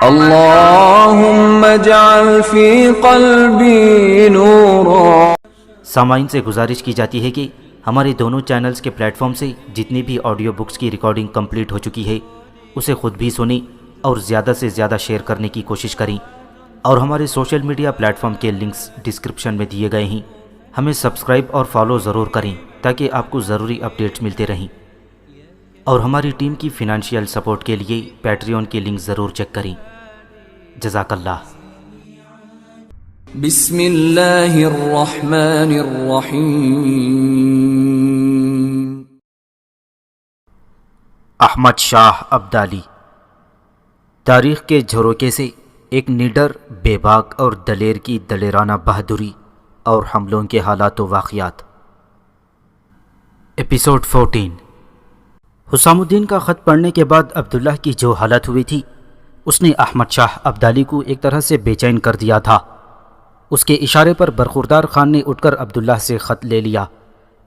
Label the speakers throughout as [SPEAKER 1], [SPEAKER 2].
[SPEAKER 1] اللهم اجعل في قلبي نورا۔
[SPEAKER 2] سامعین سے گزارش کی جاتی ہے کہ ہمارے دونوں چینلز کے پلیٹ فارم سے جتنی بھی آڈیو بکس کی ریکارڈنگ کمپلیٹ ہو چکی ہے اسے خود بھی سنیں اور زیادہ سے زیادہ شیئر کرنے کی کوشش کریں، اور ہمارے سوشل میڈیا پلیٹ فارم کے لنکس ڈسکرپشن میں دیے گئے ہیں، ہمیں سبسکرائب اور فالو ضرور کریں تاکہ آپ کو ضروری اپڈیٹس ملتے رہیں، اور ہماری ٹیم کی فنانشیل سپورٹ کے لیے پیٹریون کی لنک ضرور چیک کریں۔ جزاک اللہ۔
[SPEAKER 1] بسم اللہ الرحمن الرحیم۔
[SPEAKER 2] احمد شاہ ابدالی۔ تاریخ کے جھروکے سے ایک نڈر، بے باک اور دلیر کی دلیرانہ بہادری اور حملوں کے حالات و واقعات۔ ایپیسوڈ 14۔ حسام الدین کا خط پڑھنے کے بعد عبداللہ کی جو حالت ہوئی تھی اس نے احمد شاہ ابدالی کو ایک طرح سے بے چین کر دیا تھا۔ اس کے اشارے پر برخوردار خان نے اٹھ کر عبداللہ سے خط لے لیا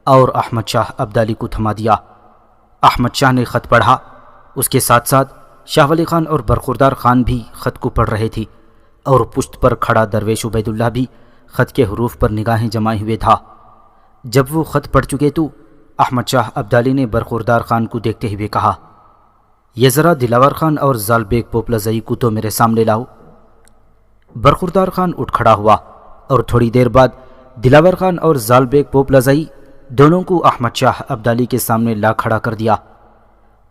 [SPEAKER 2] اور احمد شاہ ابدالی کو تھما دیا۔ احمد شاہ نے خط پڑھا، اس کے ساتھ ساتھ شاہ ولی خان اور برخوردار خان بھی خط کو پڑھ رہے تھے، اور پشت پر کھڑا درویش عبید اللہ بھی خط کے حروف پر نگاہیں جمائے ہوئے تھا۔ جب وہ خط پڑھ چکے تو احمد شاہ ابدالی نے برخوردار خان کو دیکھتے ہوئے کہا، یہ ذرا دلاور خان اور زال بیگ پوپلزئی کو تو میرے سامنے لاؤ۔ برخوردار خان اٹھ کھڑا ہوا اور تھوڑی دیر بعد دلاور خان اور زال بیگ پوپلزئی دونوں کو احمد شاہ ابدالی کے سامنے لا کھڑا کر دیا۔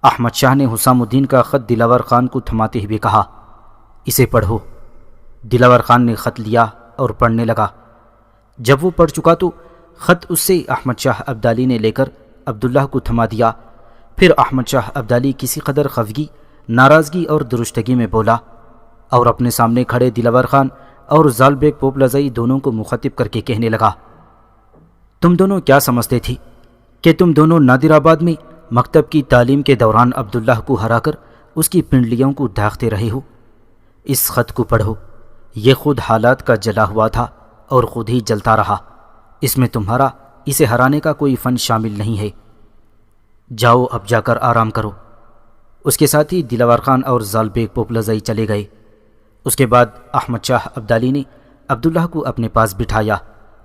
[SPEAKER 2] احمد شاہ نے حسام الدین کا خط دلاور خان کو تھماتے ہوئے کہا، اسے پڑھو۔ دلاور خان نے خط لیا اور پڑھنے لگا۔ جب وہ پڑھ چکا تو خط اس سے احمد شاہ ابدالی نے لے کر عبداللہ کو تھما دیا۔ پھر احمد شاہ ابدالی کسی قدر خفگی، ناراضگی اور درشتگی میں بولا، اور اپنے سامنے کھڑے دلاور خان اور زال بیگ پوپلزئی دونوں کو مخاطب کر کے کہنے لگا، تم دونوں کیا سمجھتے تھی کہ تم دونوں نادر آباد میں مکتب کی تعلیم کے دوران عبداللہ کو ہرا کر اس کی پنڈلیوں کو داغتے رہے ہو؟ اس خط کو پڑھو، یہ خود حالات کا جلا ہوا تھا اور خود ہی جلتا رہا، اس میں تمہارا اسے ہرانے کا کوئی فن شامل نہیں ہے۔ جاؤ اب جا کر آرام کرو۔ اس کے ساتھ ہی دلاور خان اور زال بیگ پوپلزئی چلے گئے۔ اس کے بعد احمد شاہ ابدالی نے عبداللہ کو اپنے پاس بٹھایا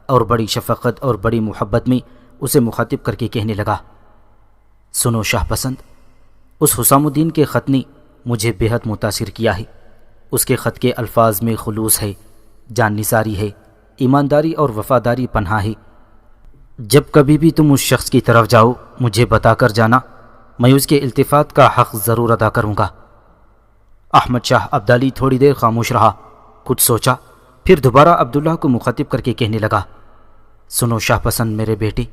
[SPEAKER 2] اور بڑی شفقت اور بڑی محبت میں اسے مخاطب کر کے کہنے لگا، سنو شاہ پسند، اس حسام الدین کے خط نے مجھے بے حد متاثر کیا ہے۔ اس کے خط کے الفاظ میں خلوص ہے، جان نثاری ہے، ایمانداری اور وفاداری پنہا ہے۔ جب کبھی بھی تم اس شخص کی طرف جاؤ مجھے بتا کر جانا، میں اس کے التفات کا حق ضرور ادا کروں گا۔ احمد شاہ ابدالی تھوڑی دیر خاموش رہا، کچھ سوچا، پھر دوبارہ عبداللہ کو مخاطب کر کے کہنے لگا، سنو شاہ پسند میرے بیٹے،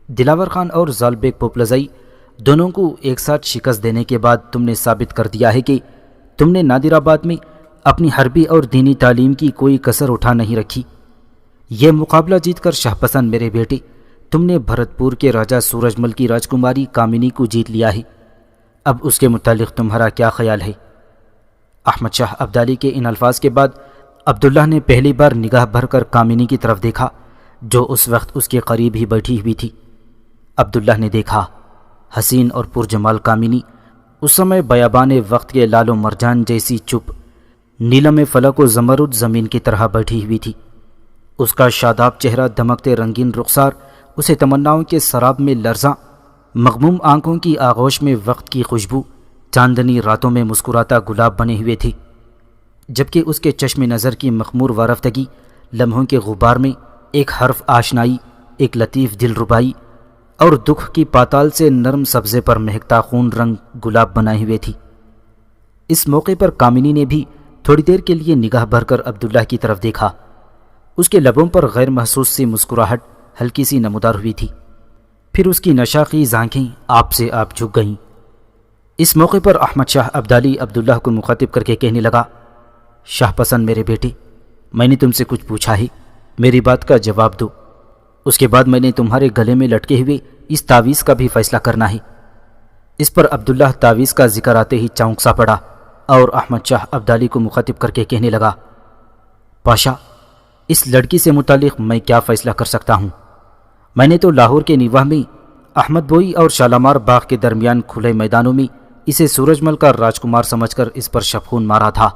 [SPEAKER 2] دلاور خان اور زال بیگ پوپلزئی دونوں کو ایک ساتھ شکست دینے کے بعد تم نے ثابت کر دیا ہے کہ تم نے نادر آباد میں اپنی حربی اور دینی تعلیم کی کوئی کسر اٹھا نہیں رکھی۔ یہ مقابلہ جیت کر شاہ پسند میرے بیٹے تم نے بھرت پور کے راجہ سورج مل کی راجکماری کامنی کو جیت لیا ہے۔ اب اس کے متعلق تمہارا کیا خیال ہے؟ احمد شاہ ابدالی کے ان الفاظ کے بعد عبداللہ نے پہلی بار نگاہ بھر کر کامنی کی طرف دیکھا جو اس وقت اس کے قریب ہی بیٹھی ہوئی تھی۔ عبداللہ نے دیکھا حسین اور پرجمال کامنی اس سمے بیابان وقت کے لال و مرجان جیسی چپ، نیلم فلک و زمرد زمین کی طرح بیٹھی ہوئی تھی۔ اس کا شاداب چہرہ، دمکتے رنگین رخسار اسے تمناؤں کے سراب میں لرزاں، مغموم آنکھوں کی آغوش میں وقت کی خوشبو، چاندنی راتوں میں مسکراتا گلاب بنے ہوئے تھی، جبکہ اس کے چشم نظر کی مخمور وارفتگی لمحوں کے غبار میں ایک حرف آشنائی، ایک لطیف دل ربائی اور دکھ کی پاتال سے نرم سبزے پر مہکتا خون رنگ گلاب بنائے ہوئے تھی۔ اس موقع پر کامنی نے بھی تھوڑی دیر کے لیے نگاہ بھر کر عبداللہ کی طرف دیکھا۔ اس کے لبوں پر غیر محسوس سی مسکراہٹ ہلکی سی نمودار ہوئی تھی، پھر اس کی نشاخیز آنکھیں آپ سے آپ جھک گئیں۔ اس موقع پر احمد شاہ ابدالی عبداللہ کو مخاطب کر کے کہنے لگا، شاہ پسند میرے بیٹے، میں نے تم سے کچھ پوچھا ہے، میری بات کا جواب دو۔ اس کے بعد میں نے تمہارے گلے میں لٹکے ہوئے اس تعویذ کا بھی فیصلہ کرنا ہے۔ اس پر عبداللہ تعویذ کا ذکر آتے ہی چونک سا پڑا اور احمد شاہ ابدالی کو مخاطب کر کے کہنے لگا، پاشا، اس لڑکی سے متعلق میں کیا فیصلہ کر سکتا ہوں؟ میں نے تو لاہور کے نیواہ میں احمد بوئی اور شالامار باغ کے درمیان کھلے میدانوں میں اسے سورج مل کا راجکمار سمجھ کر اس پر شبخون مارا تھا،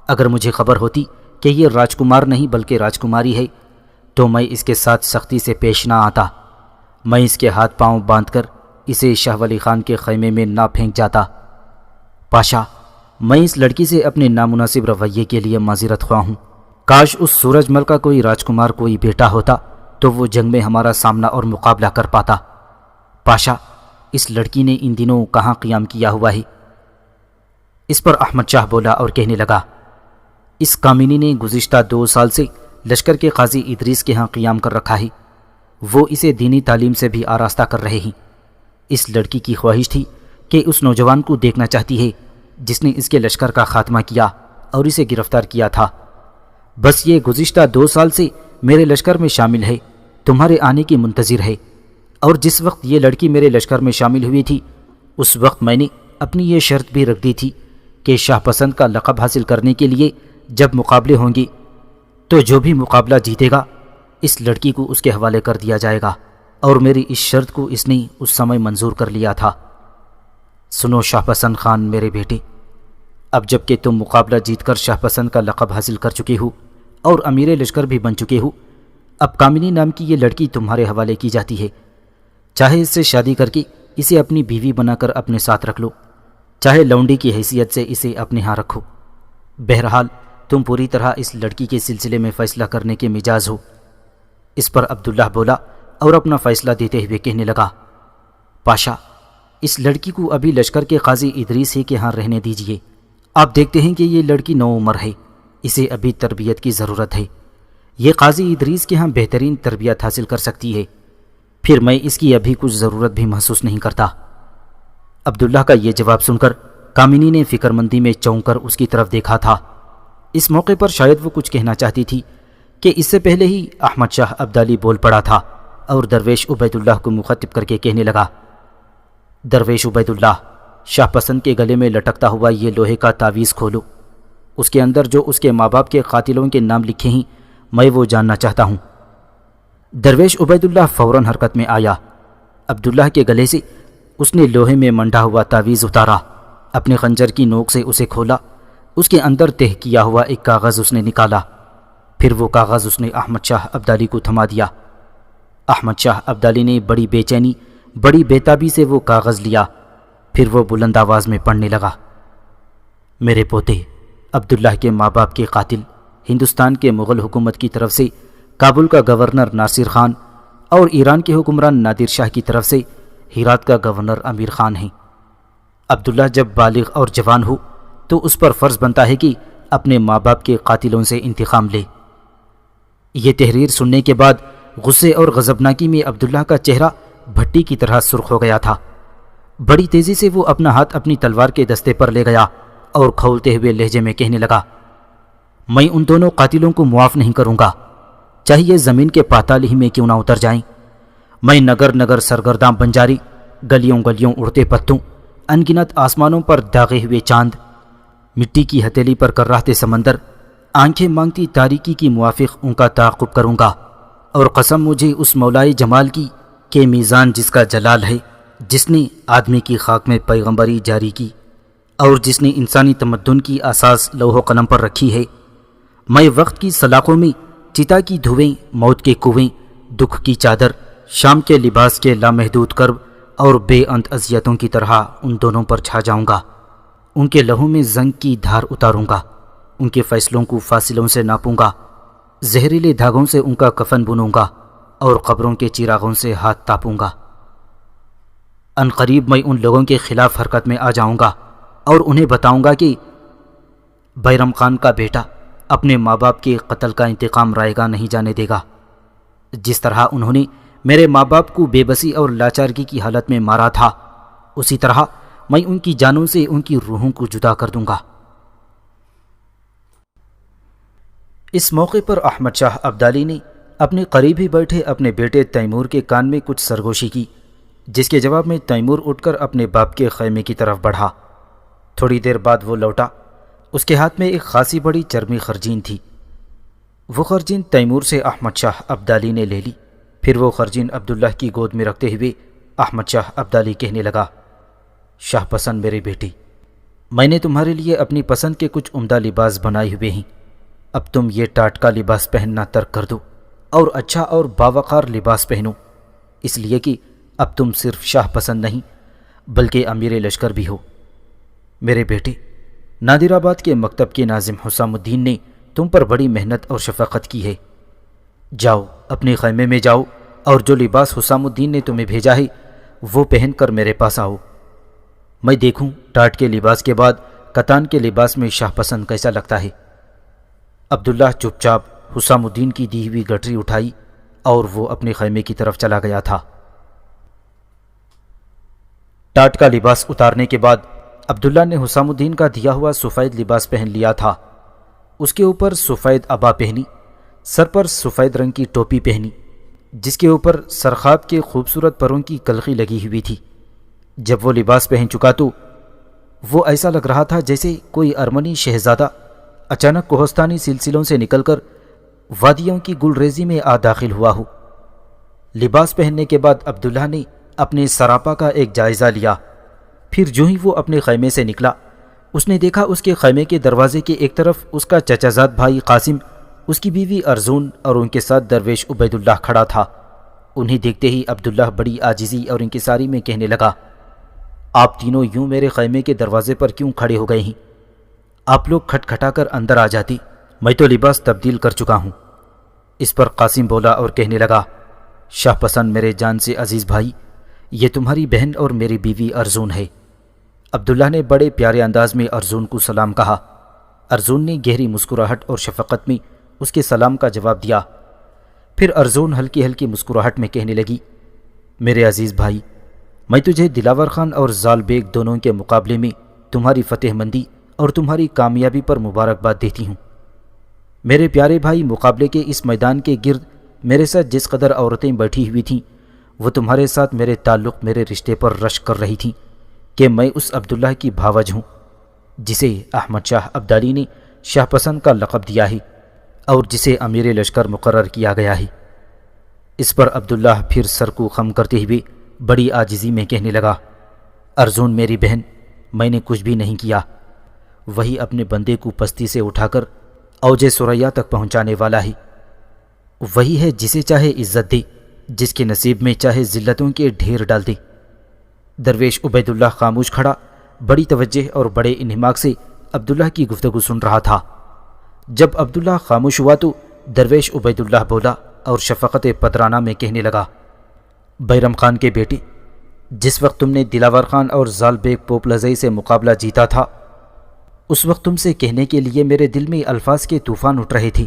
[SPEAKER 2] اگر مجھے خبر ہوتی کہ یہ راجکمار نہیں بلکہ راجکماری ہے تو میں اس کے ساتھ سختی سے پیش نہ آتا۔ میں اس کے ہاتھ پاؤں باندھ کر اسے شاہ ولی خان کے خیمے میں نہ پھینک جاتا۔ پاشا، میں اس لڑکی سے اپنے نامناسب رویے کے لیے معذرت خواہ ہوں۔ کاش اس سورج مل کا کوئی راجکمار کوئی بیٹا ہوتا تو وہ جنگ میں ہمارا سامنا اور مقابلہ کر پاتا۔ پاشا، اس لڑکی نے ان دنوں کہاں قیام کیا ہوا ہے؟ اس پر احمد شاہ بولا اور کہنے لگا، اس کامینی نے گزشتہ 2 سال سے لشکر کے قاضی ادریس کے ہاں قیام کر رکھا ہے۔ وہ اسے دینی تعلیم سے بھی آراستہ کر رہے ہیں۔ اس لڑکی کی خواہش تھی کہ اس نوجوان کو دیکھنا چاہتی ہے جس نے اس کے لشکر کا خاتمہ کیا اور اسے گرفتار کیا تھا۔ بس یہ گزشتہ 2 سال سے میرے لشکر میں شامل ہے، تمہارے آنے کی منتظر ہے، اور جس وقت یہ لڑکی میرے لشکر میں شامل ہوئی تھی اس وقت میں نے اپنی یہ شرط بھی رکھ دی تھی کہ شاہ پسند کا لقب حاصل کرنے کے لیے جب مقابلے ہوں گے تو جو بھی مقابلہ جیتے گا اس لڑکی کو اس کے حوالے کر دیا جائے گا، اور میری اس شرط کو اس نے اس سمے منظور کر لیا تھا۔ سنو شاہ پسند خان میرے بیٹے، اب جب کہ تم مقابلہ جیت کر شاہ پسند کا لقب حاصل کر چکے ہو اور امیر لشکر بھی بن چکے ہو، اب کامنی نام کی یہ لڑکی تمہارے حوالے کی جاتی ہے۔ چاہے اس سے شادی کر کے اسے اپنی بیوی بنا کر اپنے ساتھ رکھ لو، چاہے لونڈی کی حیثیت سے اسے اپنے ہاں رکھو، بہرحال تم پوری طرح اس لڑکی کے سلسلے میں فیصلہ کرنے کے مجاز ہو۔ اس پر عبداللہ بولا اور اپنا فیصلہ دیتے ہوئے کہنے لگا، پاشا، اس لڑکی کو ابھی لشکر کے قاضی ادریس ہی کے ہاں رہنے دیجیے۔ آپ دیکھتے ہیں کہ یہ لڑکی نو عمر ہے، اسے ابھی تربیت کی ضرورت ہے۔ یہ قاضی ادریس کے ہاں بہترین تربیت حاصل کر سکتی ہے، پھر میں اس کی ابھی کچھ ضرورت بھی محسوس نہیں کرتا۔ عبداللہ کا یہ جواب سن کر کامنی نے فکر مندی میں چونک کر اس کی طرف دیکھا تھا۔ اس موقع پر شاید وہ کچھ کہنا چاہتی تھی کہ اس سے پہلے ہی احمد شاہ ابدالی بول پڑا تھا اور درویش عبید اللہ کو مخاطب کر کے کہنے لگا، درویش عبید اللہ، شاہ پسند کے گلے میں لٹکتا ہوا یہ لوہے کا تعویذ کھولو، اس کے اندر جو اس کے ماں باپ کے قاتلوں کے نام لکھے ہیں میں وہ جاننا چاہتا ہوں۔ درویش عبید اللہ فوراً حرکت میں آیا۔ عبداللہ کے گلے سے اس نے لوہے میں منڈا ہوا تعویذ اتارا، اپنے خنجر کی نوک سے اسے کھولا، اس کے اندر تہ کیا ہوا ایک کاغذ اس نے نکالا، پھر وہ کاغذ اس نے احمد شاہ ابدالی کو تھما دیا۔ احمد شاہ ابدالی نے بڑی بے چینی بڑی بےتابی سے وہ کاغذ لیا، پھر وہ بلند آواز میں پڑھنے لگا، میرے پوتے، عبداللہ کے ماں باپ کے قاتل ہندوستان کے مغل حکومت کی طرف سے کابل کا گورنر ناصر خان اور ایران کے حکمران نادر شاہ کی طرف سے ہرات کا گورنر امیر خان ہیں۔ عبداللہ جب بالغ اور جوان ہو تو اس پر فرض بنتا ہے کہ اپنے ماں باپ کے قاتلوں سے انتقام لے۔ یہ تحریر سننے کے بعد غصے اور غضبناکی میں عبداللہ کا چہرہ بھٹی کی طرح سرخ ہو گیا تھا۔ بڑی تیزی سے وہ اپنا ہاتھ اپنی تلوار کے دستے پر لے گیا اور کھولتے ہوئے لہجے میں کہنے لگا، میں ان دونوں قاتلوں کو معاف نہیں کروں گا، چاہیے زمین کے پاتال ہی میں کیوں نہ اتر جائیں۔ میں نگر نگر سرگرداں بنجاری، گلیوں گلیوں اڑتے پتوں، انگنت آسمانوں پر داغے ہوئے چاند، مٹی کی ہتھیلی پر کراہتے سمندر، آنکھیں مانگتی تاریکی کی موافق ان کا تعاقب کروں گا، اور قسم مجھے اس مولائے جمال کی کہ میزان جس کا جلال ہے، جس نے آدمی کی خاک میں پیغمبری جاری کی اور جس نے انسانی تمدن کی اساس لوح و قلم پر رکھی ہے، میں وقت کی سلاخوں میں چتا کی دھویں، موت کے کنویں، دکھ کی چادر، شام کے لباس کے لامحدود کرب اور بے انت اذیتوں کی طرح ان دونوں پر چھا جاؤں گا، ان کے لہو میں زنگ کی دھار اتاروں گا، ان کے فیصلوں کو فاصلوں سے ناپوں گا، زہریلے دھاگوں سے ان کا کفن بنوں گا اور قبروں کے چراغوں سے ہاتھ تاپوں گا۔ ان قریب میں ان لوگوں کے خلاف حرکت میں آ جاؤں گا اور انہیں بتاؤں گا کہ بیرم خان کا بیٹا اپنے ماں باپ کے قتل کا انتقام رائے گا نہیں جانے دے گا۔ جس طرح انہوں نے میرے ماں باپ کو بے بسی اور لاچارگی کی حالت میں مارا تھا، اسی طرح میں ان کی جانوں سے ان کی روحوں کو جدا کر دوں گا۔ اس موقع پر احمد شاہ ابدالی نے اپنے قریب ہی بیٹھے اپنے بیٹے تیمور کے کان میں کچھ سرگوشی کی، جس کے جواب میں تیمور اٹھ کر اپنے باپ کے خیمے کی طرف بڑھا۔ تھوڑی دیر بعد وہ لوٹا، اس کے ہاتھ میں ایک خاصی بڑی چرمی خرجین تھی۔ وہ خرجین تیمور سے احمد شاہ ابدالی نے لے لی، پھر وہ خرجین عبداللہ کی گود میں رکھتے ہوئے احمد شاہ ابدالی کہنے لگا، شاہ پسند میرے بیٹی، میں نے تمہارے لیے اپنی پسند کے کچھ عمدہ لباس بنائے ہوئے ہیں، اب تم یہ ٹاٹکا لباس پہننا ترک کر دو اور اچھا اور باوقار لباس پہنو، اس لیے کہ اب تم صرف شاہ پسند نہیں بلکہ امیر لشکر بھی ہو۔ میرے بیٹے، نادر آباد کے مکتب کے ناظم حسام الدین نے تم پر بڑی محنت اور شفقت کی ہے۔ جاؤ اپنے خیمے میں جاؤ اور جو لباس حسام الدین نے تمہیں بھیجا ہے وہ پہن کر میرے پاس آؤ، میں دیکھوں ٹاٹ کے لباس کے بعد کتان کے لباس میں شاہ پسند کیسا لگتا ہے۔ عبداللہ چپ چاپ حسام الدین کی دی ہوئی گٹری اٹھائی اور وہ اپنے خیمے کی طرف چلا گیا تھا۔ ٹاٹ کا لباس اتارنے کے بعد عبداللہ نے حسام الدین کا دیا ہوا سفید لباس پہن لیا تھا۔ اس کے اوپر سفید عبا پہنی، سر پر سفید رنگ کی ٹوپی پہنی جس کے اوپر سرخاب کے خوبصورت پروں کی کلخی لگی ہوئی تھی۔ جب وہ لباس پہن چکا تو وہ ایسا لگ رہا تھا جیسے کوئی ارمنی شہزادہ اچانک کوہستانی سلسلوں سے نکل کر وادیوں کی گلریزی میں آ داخل ہوا ہو۔ لباس پہننے کے بعد عبداللہ نے اپنے سراپا کا ایک جائزہ لیا، پھر جو ہی وہ اپنے خیمے سے نکلا اس نے دیکھا اس کے خیمے کے دروازے کے ایک طرف اس کا چچا زاد بھائی قاسم، اس کی بیوی ارزون اور ان کے ساتھ درویش عبید اللہ کھڑا تھا۔ انہیں دیکھتے ہی عبداللہ بڑی عاجزی اور انکساری میں کہنے لگا، آپ تینوں یوں میرے خیمے کے دروازے پر کیوں کھڑے ہو گئے ہیں؟ آپ لوگ کھٹکھٹا کر اندر آ جاتے، میں تو لباس تبدیل کر چکا ہوں۔ اس پر قاسم بولا اور کہنے لگا، شاہ پسند میرے جان سے عزیز بھائی، یہ تمہاری بہن اور میری بیوی ارزون ہے۔ عبداللہ نے بڑے پیارے انداز میں ارزون کو سلام کہا۔ ارزون نے گہری مسکراہٹ اور شفقت میں اس کے سلام کا جواب دیا۔ پھر ارزون ہلکی ہلکی مسکراہٹ میں کہنے لگی، میرے عزیز بھائی، میں تجھے دلاور خان اور زال بیگ دونوں کے مقابلے میں تمہاری فتح مندی اور تمہاری کامیابی پر مبارکباد دیتی ہوں۔ میرے پیارے بھائی، مقابلے کے اس میدان کے گرد میرے ساتھ جس قدر عورتیں بیٹھی ہوئی تھیں وہ تمہارے ساتھ میرے تعلق، میرے رشتے پر رشک کر رہی تھیں کہ میں اس عبداللہ کی بھاوج ہوں جسے احمد شاہ ابدالی نے شاہ پسند کا لقب دیا ہے اور جسے امیر لشکر مقرر کیا گیا ہے۔ اس پر عبداللہ پھر سر کو خم کرتے ہوئے بڑی عاجزی میں کہنے لگا، ارزون میری بہن، میں نے کچھ بھی نہیں کیا، وہی اپنے بندے کو پستی سے اٹھا کر اوج ثریا تک پہنچانے والا ہے، وہی ہے جسے چاہے عزت دے، جس کے نصیب میں چاہے ذلتوں کے ڈھیر ڈال دے۔ درویش عبید اللہ خاموش کھڑا بڑی توجہ اور بڑے انہماک سے عبداللہ کی گفتگو سن رہا تھا۔ جب عبداللہ خاموش ہوا تو درویش عبید اللہ بولا اور شفقت پدرانہ میں کہنے لگا، بیرم خان کے بیٹے، جس وقت تم نے دلاور خان اور زال بیگ پوپ لزئی سے مقابلہ جیتا تھا اس وقت تم سے کہنے کے لیے میرے دل میں الفاظ کے طوفان اٹھ رہے تھے،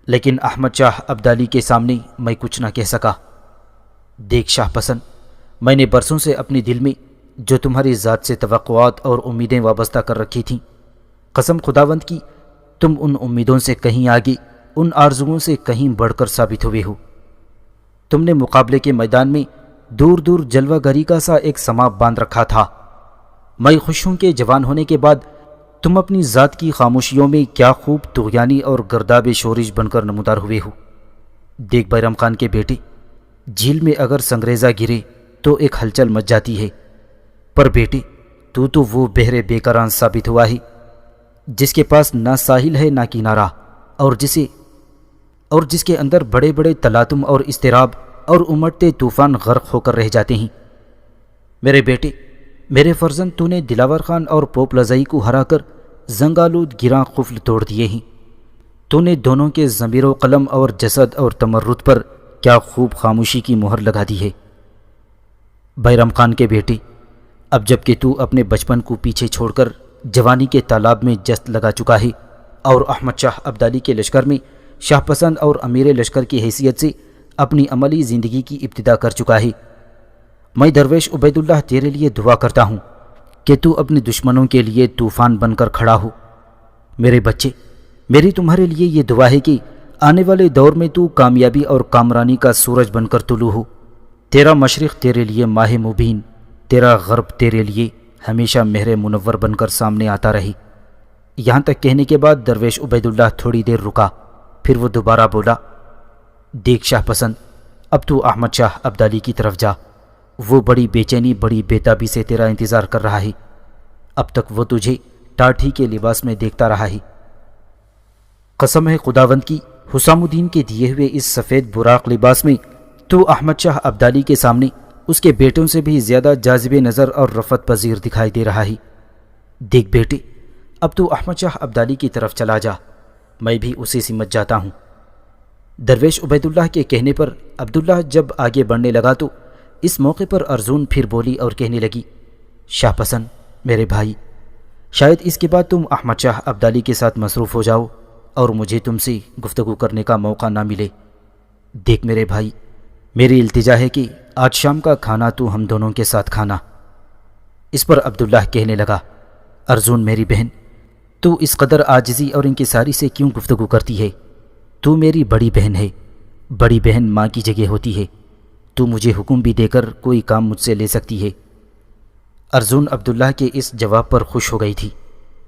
[SPEAKER 2] لیکن احمد شاہ ابدالی کے سامنے میں کچھ نہ کہہ سکا۔ دیکھ شاہ پسند، میں نے برسوں سے اپنے دل میں جو تمہاری ذات سے توقعات اور امیدیں وابستہ کر رکھی تھیں، قسم خداوند کی تم ان امیدوں سے کہیں آگے، ان آرزوؤں سے کہیں بڑھ کر ثابت ہوئے ہو۔ تم نے مقابلے کے میدان میں دور دور جلوہ گری کا سا ایک سما باندھ رکھا تھا۔ میں خوش ہوں کہ جوان ہونے کے بعد تم اپنی ذات کی خاموشیوں میں کیا خوب طغیانی اور گرداب شورش بن کر نمودار ہوئے ہو۔ دیکھ بیرم خان کے بیٹے، جھیل میں اگر سنگریزہ گرے تو ایک ہلچل مچ جاتی ہے، پر بیٹے تو وہ بحر بے کران ثابت ہوا ہے جس کے پاس نہ ساحل ہے نہ کنارہ، اور جس کے اندر بڑے بڑے تلاطم اور اضطراب اور امٹتے طوفان غرق ہو کر رہ جاتے ہیں۔ میرے بیٹے، میرے فرزند، تو نے دلاور خان اور پوپ لزئی کو ہرا کر زنگالود گراں قفل توڑ دیے ہیں۔ تو نے دونوں کے ضمیر و قلم اور جسد اور تمرد پر کیا خوب خاموشی کی مہر لگا دی ہے۔ بیرم خان کے بیٹے، اب جب کہ تو اپنے بچپن کو پیچھے چھوڑ کر جوانی کے تالاب میں جست لگا چکا ہے اور احمد شاہ ابدالی کے لشکر میں شاہ پسند اور امیر لشکر کی حیثیت سے اپنی عملی زندگی کی ابتدا کر چکا ہے، میں درویش عبید اللہ تیرے لیے دعا کرتا ہوں کہ تو اپنے دشمنوں کے لیے طوفان بن کر کھڑا ہو۔ میرے بچے، میری تمہارے لیے یہ دعا ہے کہ آنے والے دور میں تو کامیابی اور کامرانی کا سورج بن کر طلوع ہو، تیرا مشرق تیرے لیے ماہ مبین، تیرا غرب تیرے لیے ہمیشہ مہر منور بن کر سامنے آتا رہے۔ یہاں تک کہنے کے بعد درویش عبید اللہ تھوڑی دیر رکا، پھر وہ دوبارہ بولا، دیکھ شاہ پسند، اب تو احمد شاہ ابدالی کی طرف جا، وہ بڑی بے چینی، بڑی بے تابی سے تیرا انتظار کر رہا ہے۔ اب تک وہ تجھے ٹاٹ ہی کے لباس میں دیکھتا رہا ہے۔ قسم ہے خداوند کی، حسام الدین کے دیے ہوئے اس سفید براق لباس میں تو احمد شاہ ابدالی کے سامنے اس کے بیٹوں سے بھی زیادہ جاذب نظر اور رفعت پذیر دکھائی دے رہا ہے۔ دیکھ بیٹے، اب تو احمد شاہ ابدالی کی طرف چلا جا، میں بھی اسے سمجھ جاتا ہوں۔ درویش عبید اللہ کے کہنے پر عبداللہ جب آگے بڑھنے لگا تو اس موقع پر ارزون پھر بولی اور کہنے لگی، شاہ پسند میرے بھائی، شاید اس کے بعد تم احمد شاہ ابدالی کے ساتھ مصروف ہو جاؤ اور مجھے تم سے گفتگو کرنے کا موقع نہ ملے۔ دیکھ میرے بھائی، میری التجا ہے کہ آج شام کا کھانا تو ہم دونوں کے ساتھ کھانا۔ اس پر عبداللہ کہنے لگا، ارزون میری بہن، تو اس قدر عاجزی اور انکساری سے کیوں گفتگو کرتی ہے؟ تو میری بڑی بہن ہے، بڑی بہن ماں کی جگہ ہوتی ہے، تو مجھے حکم بھی دے کر کوئی کام مجھ سے لے سکتی ہے۔ ارزون عبداللہ کے اس جواب پر خوش ہو گئی تھی۔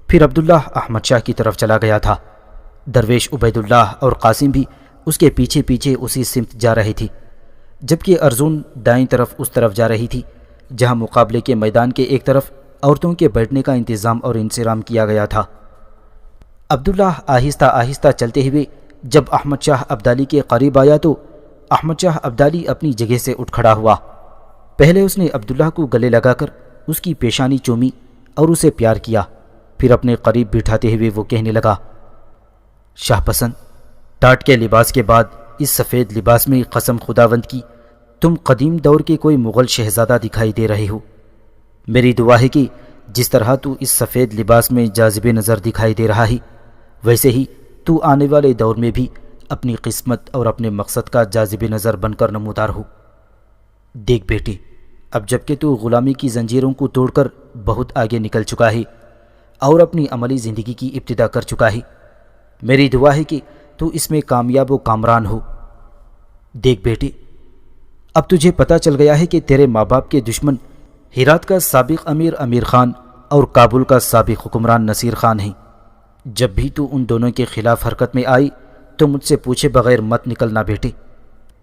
[SPEAKER 2] پھر عبداللہ احمد شاہ کی طرف چلا گیا تھا۔ درویش عبید اللہ اور قاسم بھی اس کے پیچھے پیچھے اسی سمت جا رہے تھے، جبکہ ارزون دائیں طرف اس طرف جا رہی تھی جہاں مقابلے کے میدان کے ایک طرف عورتوں کے بیٹھنے کا انتظام اور انصرام کیا گیا تھا۔ عبداللہ آہستہ آہستہ چلتے ہوئے جب احمد شاہ ابدالی کے قریب آیا تو احمد شاہ ابدالی اپنی جگہ سے اٹھ کھڑا ہوا۔ پہلے اس نے عبداللہ کو گلے لگا کر اس کی پیشانی چومی اور اسے پیار کیا، پھر اپنے قریب بٹھاتے ہوئے وہ کہنے لگا، شاہ پسند، ٹاٹ کے لباس کے بعد اس سفید لباس میں قسم خداوند کی تم قدیم دور کے کوئی مغل شہزادہ دکھائی دے رہے ہو۔ میری دعا ہے کہ جس طرح تو اس سفید لباس میں جاذب نظر دکھائی دے رہا ہے، ویسے ہی تو آنے والے دور میں بھی اپنی قسمت اور اپنے مقصد کا جاذب نظر بن کر نمودار ہو۔ دیکھ بیٹے، اب جب کہ تو غلامی کی زنجیروں کو توڑ کر بہت آگے نکل چکا ہے اور اپنی عملی زندگی کی ابتدا کر چکا ہے، میری دعا ہے کہ تو اس میں کامیاب و کامران ہو۔ دیکھ بیٹے، اب تجھے پتہ چل گیا ہے کہ تیرے ماں باپ کے دشمن ہرات کا سابق امیر امیر خان اور کابل کا سابق حکمران نصیر خان ہیں۔ جب بھی تو ان دونوں کے خلاف حرکت میں آئی تو مجھ سے پوچھے بغیر مت نکلنا بیٹے،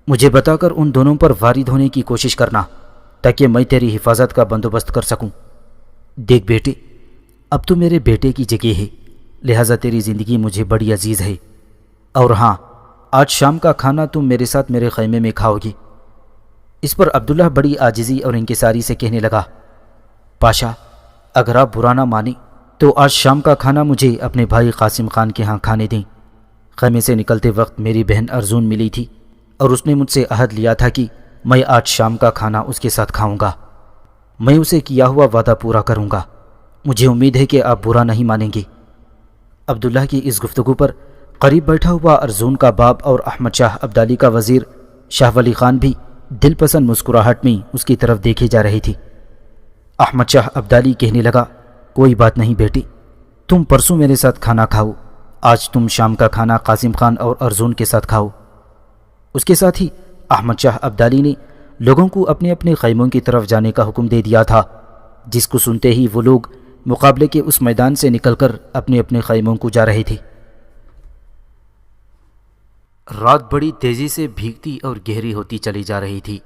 [SPEAKER 2] مجھے بتا کر ان دونوں پر وارد ہونے کی کوشش کرنا تاکہ میں تیری حفاظت کا بندوبست کر سکوں۔ دیکھ بیٹے، اب تو میرے بیٹے کی جگہ ہے، لہٰذا تیری زندگی مجھے بڑی عزیز ہے، اور ہاں، آج شام کا کھانا تم میرے ساتھ میرے خیمے میں کھاؤ گی۔ اس پر عبداللہ بڑی عاجزی اور انکساری سے کہنے لگا، پاشا، اگر آپ برا نہ مانیں تو آج شام کا کھانا مجھے اپنے بھائی قاسم خان کے ہاں کھانے دیں۔ خیمے سے نکلتے وقت میری بہن ارزون ملی تھی اور اس نے مجھ سے عہد لیا تھا کہ میں آج شام کا کھانا اس کے ساتھ کھاؤں گا۔ میں اسے کیا ہوا وعدہ پورا کروں گا، مجھے امید ہے کہ آپ برا نہیں مانیں گے۔ عبداللہ کی اس گفتگو پر قریب بیٹھا ہوا ارزون کا باپ اور احمد شاہ ابدالی کا وزیر شاہ ولی خان بھی دل پسند مسکراہٹ میں اس کی طرف دیکھے جا رہی تھی۔ احمد شاہ ابدالی کہنے لگا، کوئی بات نہیں بیٹی، تم پرسوں میرے ساتھ کھانا کھاؤ، آج تم شام کا کھانا قاسم خان اور ارزون کے ساتھ کھاؤ۔ اس کے ساتھ ہی احمد شاہ ابدالی نے لوگوں کو اپنے اپنے خیموں کی طرف جانے کا حکم دے دیا تھا، جس کو سنتے ہی وہ لوگ مقابلے کے اس میدان سے نکل کر اپنے اپنے خیموں کو جا رہے تھے۔ رات بڑی تیزی سے بھیگتی اور گہری ہوتی چلی جا رہی تھی۔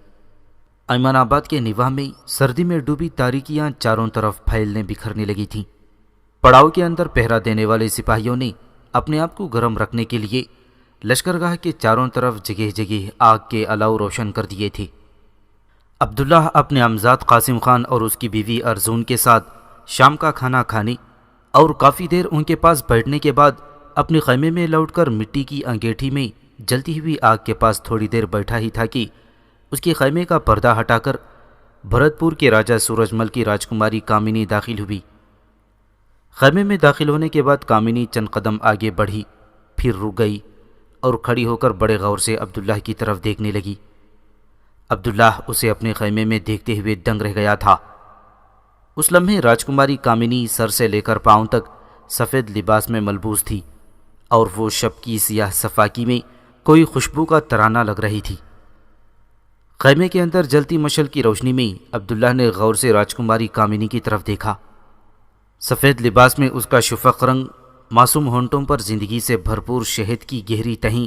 [SPEAKER 2] ایمان آباد کے نواح میں سردی میں ڈوبی تاریکیاں چاروں طرف پھیلنے بکھرنے لگی تھیں۔ پڑاؤ کے اندر پہرا دینے والے سپاہیوں نے اپنے آپ کو گرم رکھنے کے لیے لشکرگاہ کے چاروں طرف جگہ جگہ آگ کے الاؤ روشن کر دیے تھے۔ عبداللہ اپنے امزاد قاسم خان اور اس کی بیوی ارزون کے ساتھ شام کا کھانا کھانے اور کافی دیر ان کے پاس بیٹھنے کے بعد اپنے خیمے میں لوٹ کر مٹی کی انگیٹھی میں جلتی ہوئی آگ کے پاس تھوڑی دیر بیٹھا ہی تھا کہ اس کے خیمے کا پردہ ہٹا کر بھرت پور کے راجہ سورج مل کی راجکماری کامنی داخل ہوئی۔ خیمے میں داخل ہونے کے بعد کامنی چند قدم آگے بڑھی، پھر رک گئی اور کھڑی ہو کر بڑے غور سے عبداللہ کی طرف دیکھنے لگی۔ عبداللہ اسے اپنے خیمے میں دیکھتے ہوئے دنگ رہ گیا تھا۔ اس لمحے راجکماری کامنی سر سے لے کر پاؤں تک سفید لباس میں ملبوس تھی اور وہ شب کی سیاہ صفاکی میں کوئی خوشبو کا ترانہ لگ رہی تھی۔ خیمے کے اندر جلتی مشعل کی روشنی میں عبداللہ نے غور سے راجکماری کامنی کی طرف دیکھا۔ سفید لباس میں اس کا شفق رنگ، معصوم ہونٹوں پر زندگی سے بھرپور شہد کی گہری تہیں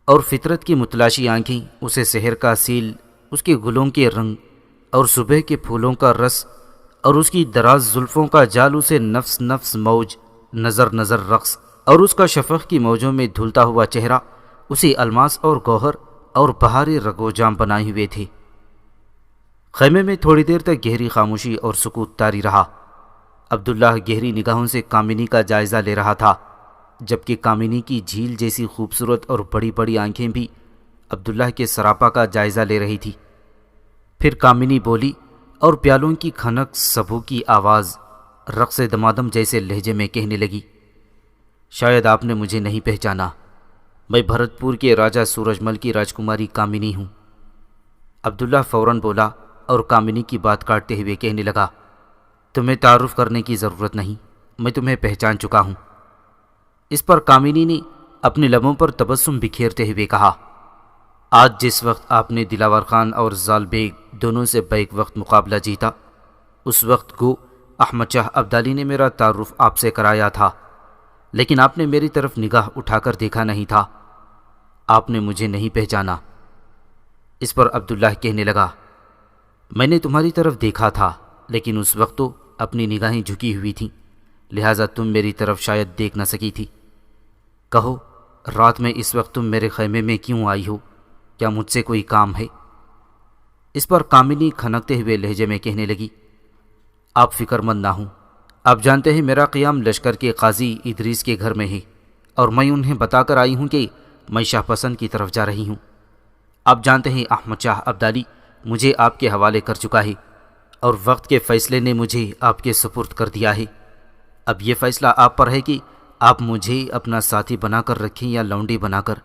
[SPEAKER 2] اور فطرت کی متلاشی آنکھیں اسے سحر کا سیل، اس کے گلوں کے رنگ اور صبح کے پھولوں کا رس اور اس کی دراز زلفوں کا جال اسے نفس نفس موج، نظر نظر رقص، اور اس کا شفق کی موجوں میں دھلتا ہوا چہرہ اسے الماس اور گوہر اور بہاری رگو جام بنائے ہوئے تھے۔ خیمے میں تھوڑی دیر تک گہری خاموشی اور سکوت طاری رہا۔ عبداللہ گہری نگاہوں سے کامنی کا جائزہ لے رہا تھا، جبکہ کامنی کی جھیل جیسی خوبصورت اور بڑی بڑی آنکھیں بھی عبداللہ کے سراپا کا جائزہ لے رہی تھی۔ پھر کامنی بولی اور پیالوں کی کھنک، سبو کی آواز، رقص دمادم جیسے لہجے میں کہنے لگی، شاید آپ نے مجھے نہیں پہچانا، میں بھرت پور کے راجہ سورج مل کی راجکماری کامنی ہوں۔ عبداللہ فوراً بولا اور کامنی کی بات کاٹتے ہوئے کہنے لگا، تمہیں تعارف کرنے کی ضرورت نہیں، میں تمہیں پہچان چکا ہوں۔ اس پر کامنی نے اپنے لبوں پر تبسم بکھیرتے ہوئے کہا، آج جس وقت آپ نے دلاور خان اور زال بیگ دونوں سے بیک وقت مقابلہ جیتا، اس وقت گو احمد شاہ ابدالی نے میرا تعارف آپ سے کرایا تھا، لیکن آپ نے میری طرف نگاہ اٹھا کر دیکھا نہیں تھا، آپ نے مجھے نہیں پہچانا۔ اس پر عبداللہ کہنے لگا، میں نے تمہاری طرف دیکھا تھا، لیکن اس وقت تو اپنی نگاہیں جھکی ہوئی تھیں، لہٰذا تم میری طرف شاید دیکھ نہ سکی تھی۔ کہو، رات میں اس وقت تم میرے خیمے میں کیوں آئی ہو؟ کیا مجھ سے کوئی کام ہے؟ اس پر کامنی کھنکتے ہوئے لہجے میں کہنے لگی، آپ فکر مند نہ ہوں، آپ جانتے ہیں میرا قیام لشکر کے قاضی ادریس کے گھر میں ہے، اور میں انہیں بتا کر آئی ہوں کہ میں شاہ پسند کی طرف جا رہی ہوں۔ آپ جانتے ہیں احمد شاہ ابدالی مجھے آپ کے حوالے کر چکا ہے، اور وقت کے فیصلے نے مجھے آپ کے سپرد کر دیا ہے۔ اب یہ فیصلہ آپ پر ہے کہ آپ مجھے اپنا ساتھی بنا کر رکھیں یا لونڈی بنا کر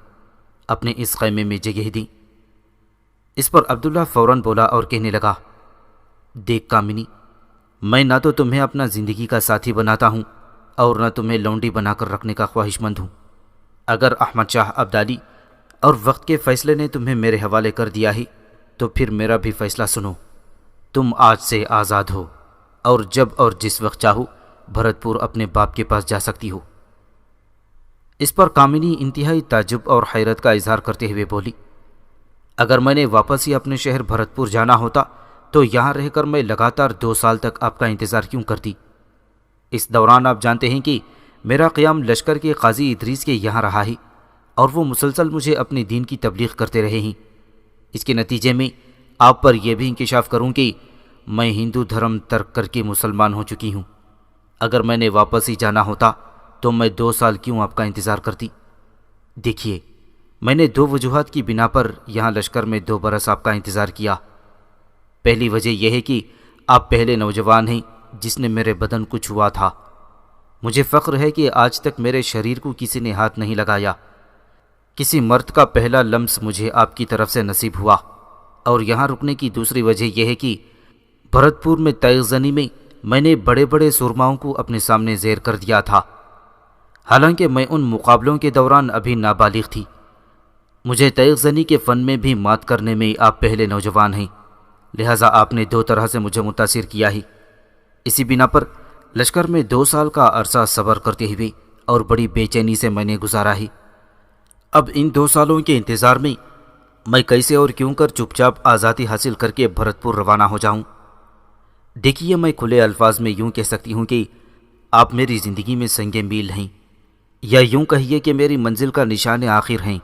[SPEAKER 2] اپنے اس خیمے میں جگہ دیں۔ اس پر عبداللہ فوراً بولا اور کہنے لگا، دیکھ کامنی، میں نہ تو تمہیں اپنا زندگی کا ساتھی بناتا ہوں اور نہ تمہیں لونڈی بنا کر رکھنے کا خواہش مند ہوں۔ اگر احمد شاہ ابدالی اور وقت کے فیصلے نے تمہیں میرے حوالے کر دیا ہے تو پھر میرا بھی فیصلہ سنو، تم آج سے آزاد ہو اور جب اور جس وقت چاہو بھرت پور اپنے باپ کے پاس جا سکتی ہو۔ اس پر کامنی انتہائی تعجب اور حیرت کا اظہار کرتے ہوئے بولی، اگر میں نے واپس ہی اپنے شہر بھرت پور جانا ہوتا تو یہاں رہ کر میں لگاتار 2 سال تک آپ کا انتظار کیوں کرتی؟ اس دوران آپ جانتے ہیں کہ میرا قیام لشکر کے قاضی ادریس کے یہاں رہا ہے، اور وہ مسلسل مجھے اپنے دین کی تبلیغ کرتے رہے ہیں۔ اس کے نتیجے میں آپ پر یہ بھی انکشاف کروں کہ میں ہندو دھرم ترک کر کے مسلمان ہو چکی ہوں۔ اگر میں نے واپس ہی جانا ہوتا تو میں 2 سال کیوں آپ کا انتظار کرتی؟ دیکھیے، میں نے 2 وجوہات کی بنا پر یہاں لشکر میں 2 برس آپ کا انتظار کیا۔ پہلی وجہ یہ ہے کہ آپ پہلے نوجوان ہیں جس نے میرے بدن کو چھوا تھا۔ مجھے فخر ہے کہ آج تک میرے شریر کو کسی نے ہاتھ نہیں لگایا۔ کسی مرد کا پہلا لمس مجھے آپ کی طرف سے نصیب ہوا۔ اور یہاں رکنے کی دوسری وجہ یہ ہے کہ بھرت پور میں تیغ زنی میں نے بڑے بڑے سرماؤں کو اپنے سامنے زیر کر دیا تھا، حالانکہ میں ان مقابلوں کے دوران ابھی نابالغ تھی۔ مجھے تیغ زنی کے فن میں بھی مات کرنے میں آپ پہلے نوجوان ہیں، لہٰذا آپ نے 2 طرح سے مجھے متاثر کیا ہے۔ اسی بنا پر لشکر میں 2 سال کا عرصہ صبر کرتے ہوئے اور بڑی بے چینی سے میں نے گزارا ہے۔ اب ان 2 سالوں کے انتظار میں کیسے اور کیوں کر چپ چاپ آزادی حاصل کر کے بھرت پور روانہ ہو جاؤں؟ دیکھیے، میں کھلے الفاظ میں یوں کہہ سکتی ہوں کہ آپ میری زندگی میں سنگ میل ہیں، یا یوں کہیے کہ میری منزل کا نشان آخر ہیں۔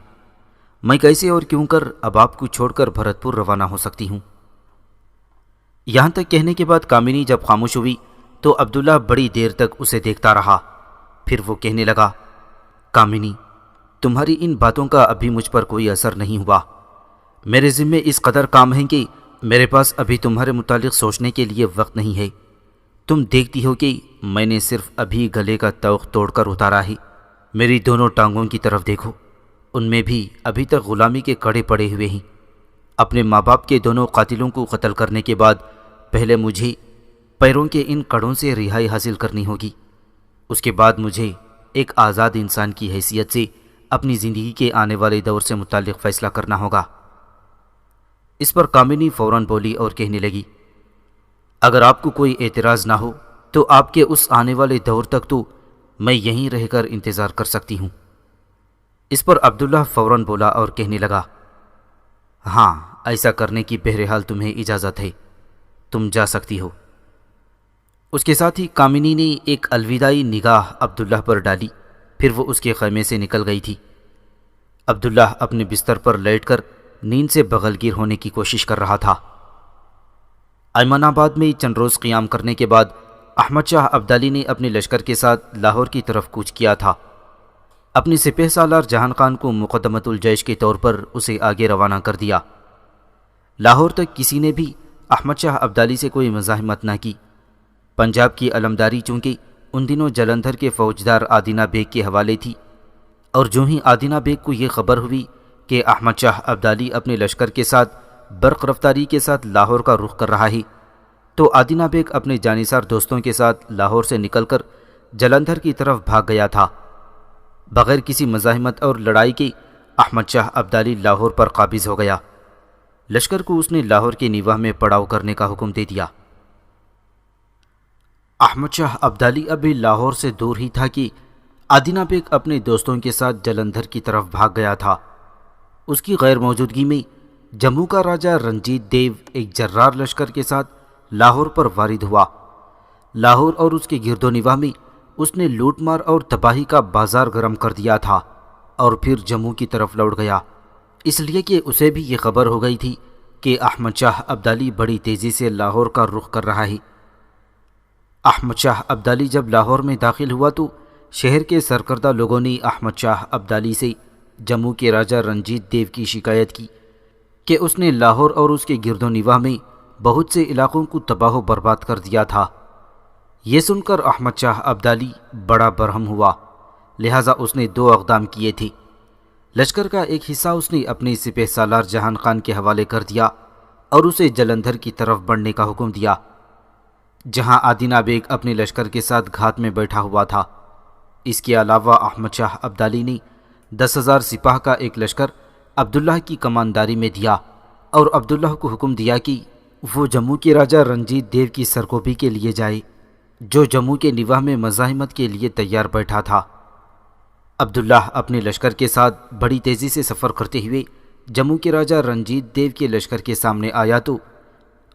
[SPEAKER 2] میں کیسے اور کیوں کر اب آپ کو چھوڑ کر بھرت پور روانہ ہو سکتی ہوں؟ یہاں تک کہنے کے بعد کامنی جب خاموش ہوئی تو عبداللہ بڑی دیر تک اسے دیکھتا رہا۔ پھر وہ کہنے لگا، کامنی، تمہاری ان باتوں کا ابھی مجھ پر کوئی اثر نہیں ہوا۔ میرے ذمے اس قدر کام ہیں کہ میرے پاس ابھی تمہارے متعلق سوچنے کے لیے وقت نہیں ہے۔ تم دیکھتی ہو کہ میں نے صرف ابھی گلے کا توق توڑ کر اتارا ہے۔ میری دونوں ٹانگوں کی طرف دیکھو، ان میں بھی ابھی تک غلامی کے کڑے پڑے ہوئے ہیں۔ اپنے ماں باپ کے دونوں قاتلوں کو قتل کرنے کے بعد پہلے مجھے پیروں کے ان کڑوں سے رہائی حاصل کرنی ہوگی، اس کے بعد مجھے ایک آزاد انسان کی حیثیت سے اپنی زندگی کے آنے والے دور سے متعلق فیصلہ کرنا ہوگا۔ اس پر کامنی فوراً بولی اور کہنے لگی، اگر آپ کو کوئی اعتراض نہ ہو تو آپ کے اس آنے والے دور تک تو میں یہیں رہ کر انتظار کر سکتی ہوں۔ اس پر عبداللہ فوراً بولا اور کہنے لگا، ہاں، ایسا کرنے کی بہرحال تمہیں اجازت ہے، تم جا سکتی ہو۔ اس کے ساتھ ہی کامنی نے ایک الوداعی نگاہ عبداللہ پر ڈالی، پھر وہ اس کے خیمے سے نکل گئی تھی۔ عبداللہ اپنے بستر پر لیٹ کر نیند سے بغلگیر ہونے کی کوشش کر رہا تھا۔ ایمن آباد میں چند روز قیام کرنے کے بعد احمد شاہ ابدالی نے اپنے لشکر کے ساتھ لاہور کی طرف کوچ کیا تھا۔ اپنی سپہ سالار جہان خان کو مقدمۃ الجیش کے طور پر اسے آگے روانہ کر دیا۔ لاہور تک کسی نے بھی احمد شاہ ابدالی سے کوئی مزاحمت نہ کی۔ پنجاب کی علمداری چونکہ ان دنوں جلندھر کے فوجدار آدینہ بیگ کے حوالے تھی، اور جو ہی آدینہ بیگ کو یہ خبر ہوئی کہ احمد شاہ ابدالی اپنے لشکر کے ساتھ برق رفتاری کے ساتھ لاہور کا رخ کر رہا ہے، تو آدینہ بیگ اپنے جانثار دوستوں کے ساتھ لاہور سے نکل کر جلندھر کی طرف بھاگ گیا تھا۔ بغیر کسی مزاحمت اور لڑائی کے احمد شاہ ابدالی لاہور پر قابض ہو گیا۔ لشکر کو اس نے لاہور کے نیواح میں پڑاؤ کرنے کا حکم دے دیا۔ احمد شاہ ابدالی ابھی لاہور سے دور ہی تھا کہ آدینہ بیگ اپنے دوستوں کے ساتھ جلندھر کی طرف بھاگ گیا تھا۔ اس کی غیر موجودگی میں جموں کا راجہ رنجیت دیو ایک جرار لشکر کے ساتھ لاہور پر وارد ہوا۔ لاہور اور اس کے گرد و نواح میں اس نے لوٹ مار اور تباہی کا بازار گرم کر دیا تھا، اور پھر جموں کی طرف لوٹ گیا، اس لیے کہ اسے بھی یہ خبر ہو گئی تھی کہ احمد شاہ ابدالی بڑی تیزی سے لاہور کا رخ کر رہا ہے۔ احمد شاہ ابدالی جب لاہور میں داخل ہوا تو شہر کے سرکردہ لوگوں نے احمد شاہ ابدالی سے جموں کے راجہ رنجیت دیو کی شکایت کی کہ اس نے لاہور اور اس کے گرد و نواح میں بہت سے علاقوں کو تباہ و برباد کر دیا تھا۔ یہ سن کر احمد شاہ ابدالی بڑا برہم ہوا، لہٰذا اس نے دو اقدام کیے تھے۔ لشکر کا ایک حصہ اس نے اپنے سپہ سالار جہان خان کے حوالے کر دیا اور اسے جلندھر کی طرف بڑھنے کا حکم دیا، جہاں آدینہ بیگ اپنے لشکر کے ساتھ گھات میں بیٹھا ہوا تھا۔ اس کے علاوہ احمد شاہ ابدالی نے 10,000 سپاہ کا ایک لشکر عبداللہ کی کمانداری میں دیا، اور عبداللہ کو حکم دیا کہ وہ جموں کے راجہ رنجیت دیو کی سرکوبی کے لیے جائے، جو جموں کے نواح میں مزاحمت کے لیے تیار بیٹھا تھا۔ عبداللہ اپنے لشکر کے ساتھ بڑی تیزی سے سفر کرتے ہوئے جموں کے راجہ رنجیت دیو کے لشکر کے سامنے آیا تو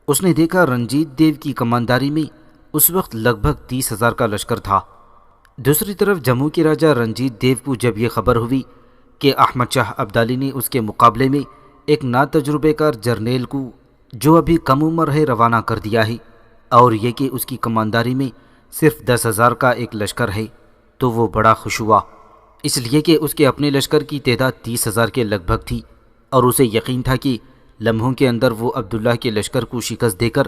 [SPEAKER 2] اس نے دیکھا رنجیت دیو کی کمانداری میں اس وقت لگ بھگ 30,000 کا لشکر تھا۔ دوسری طرف جموں کے راجہ رنجیت دیو کو جب یہ خبر ہوئی کہ احمد شاہ ابدالی نے اس کے مقابلے میں ایک ناتجربے کار جرنیل کو جو ابھی کم عمر ہے روانہ کر دیا ہے، اور یہ کہ اس کی کمانداری میں صرف 10,000 کا ایک لشکر ہے، تو وہ بڑا خوش ہوا، اس لیے کہ اس کے اپنے لشکر کی تعداد 30,000 کے لگ بھگ تھی، اور اسے یقین تھا کہ لمحوں کے اندر وہ عبداللہ کے لشکر کو شکست دے کر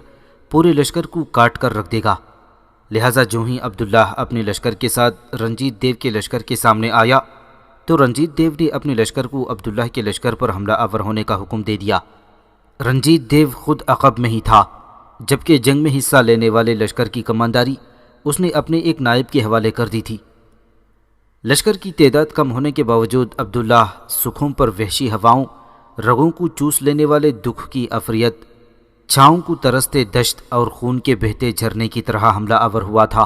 [SPEAKER 2] پورے لشکر کو کاٹ کر رکھ دے گا۔ لہٰذا جو ہی عبداللہ اپنے لشکر کے ساتھ رنجیت دیو کے لشکر کے سامنے آیا تو رنجیت دیو نے اپنے لشکر کو عبداللہ کے لشکر پر حملہ آور ہونے کا حکم دے دیا۔ رنجیت دیو خود عقب میں ہی تھا، جبکہ جنگ میں حصہ لینے والے لشکر کی کمانداری اس نے اپنے ایک نائب کے حوالے کر دی تھی۔ لشکر کی تعداد کم ہونے کے باوجود عبداللہ سکھوں پر وحشی ہواؤں، رگوں کو چوس لینے والے دکھ کی افریت، چھاؤں کو ترستے دشت اور خون کے بہتے جھرنے کی طرح حملہ آور ہوا تھا۔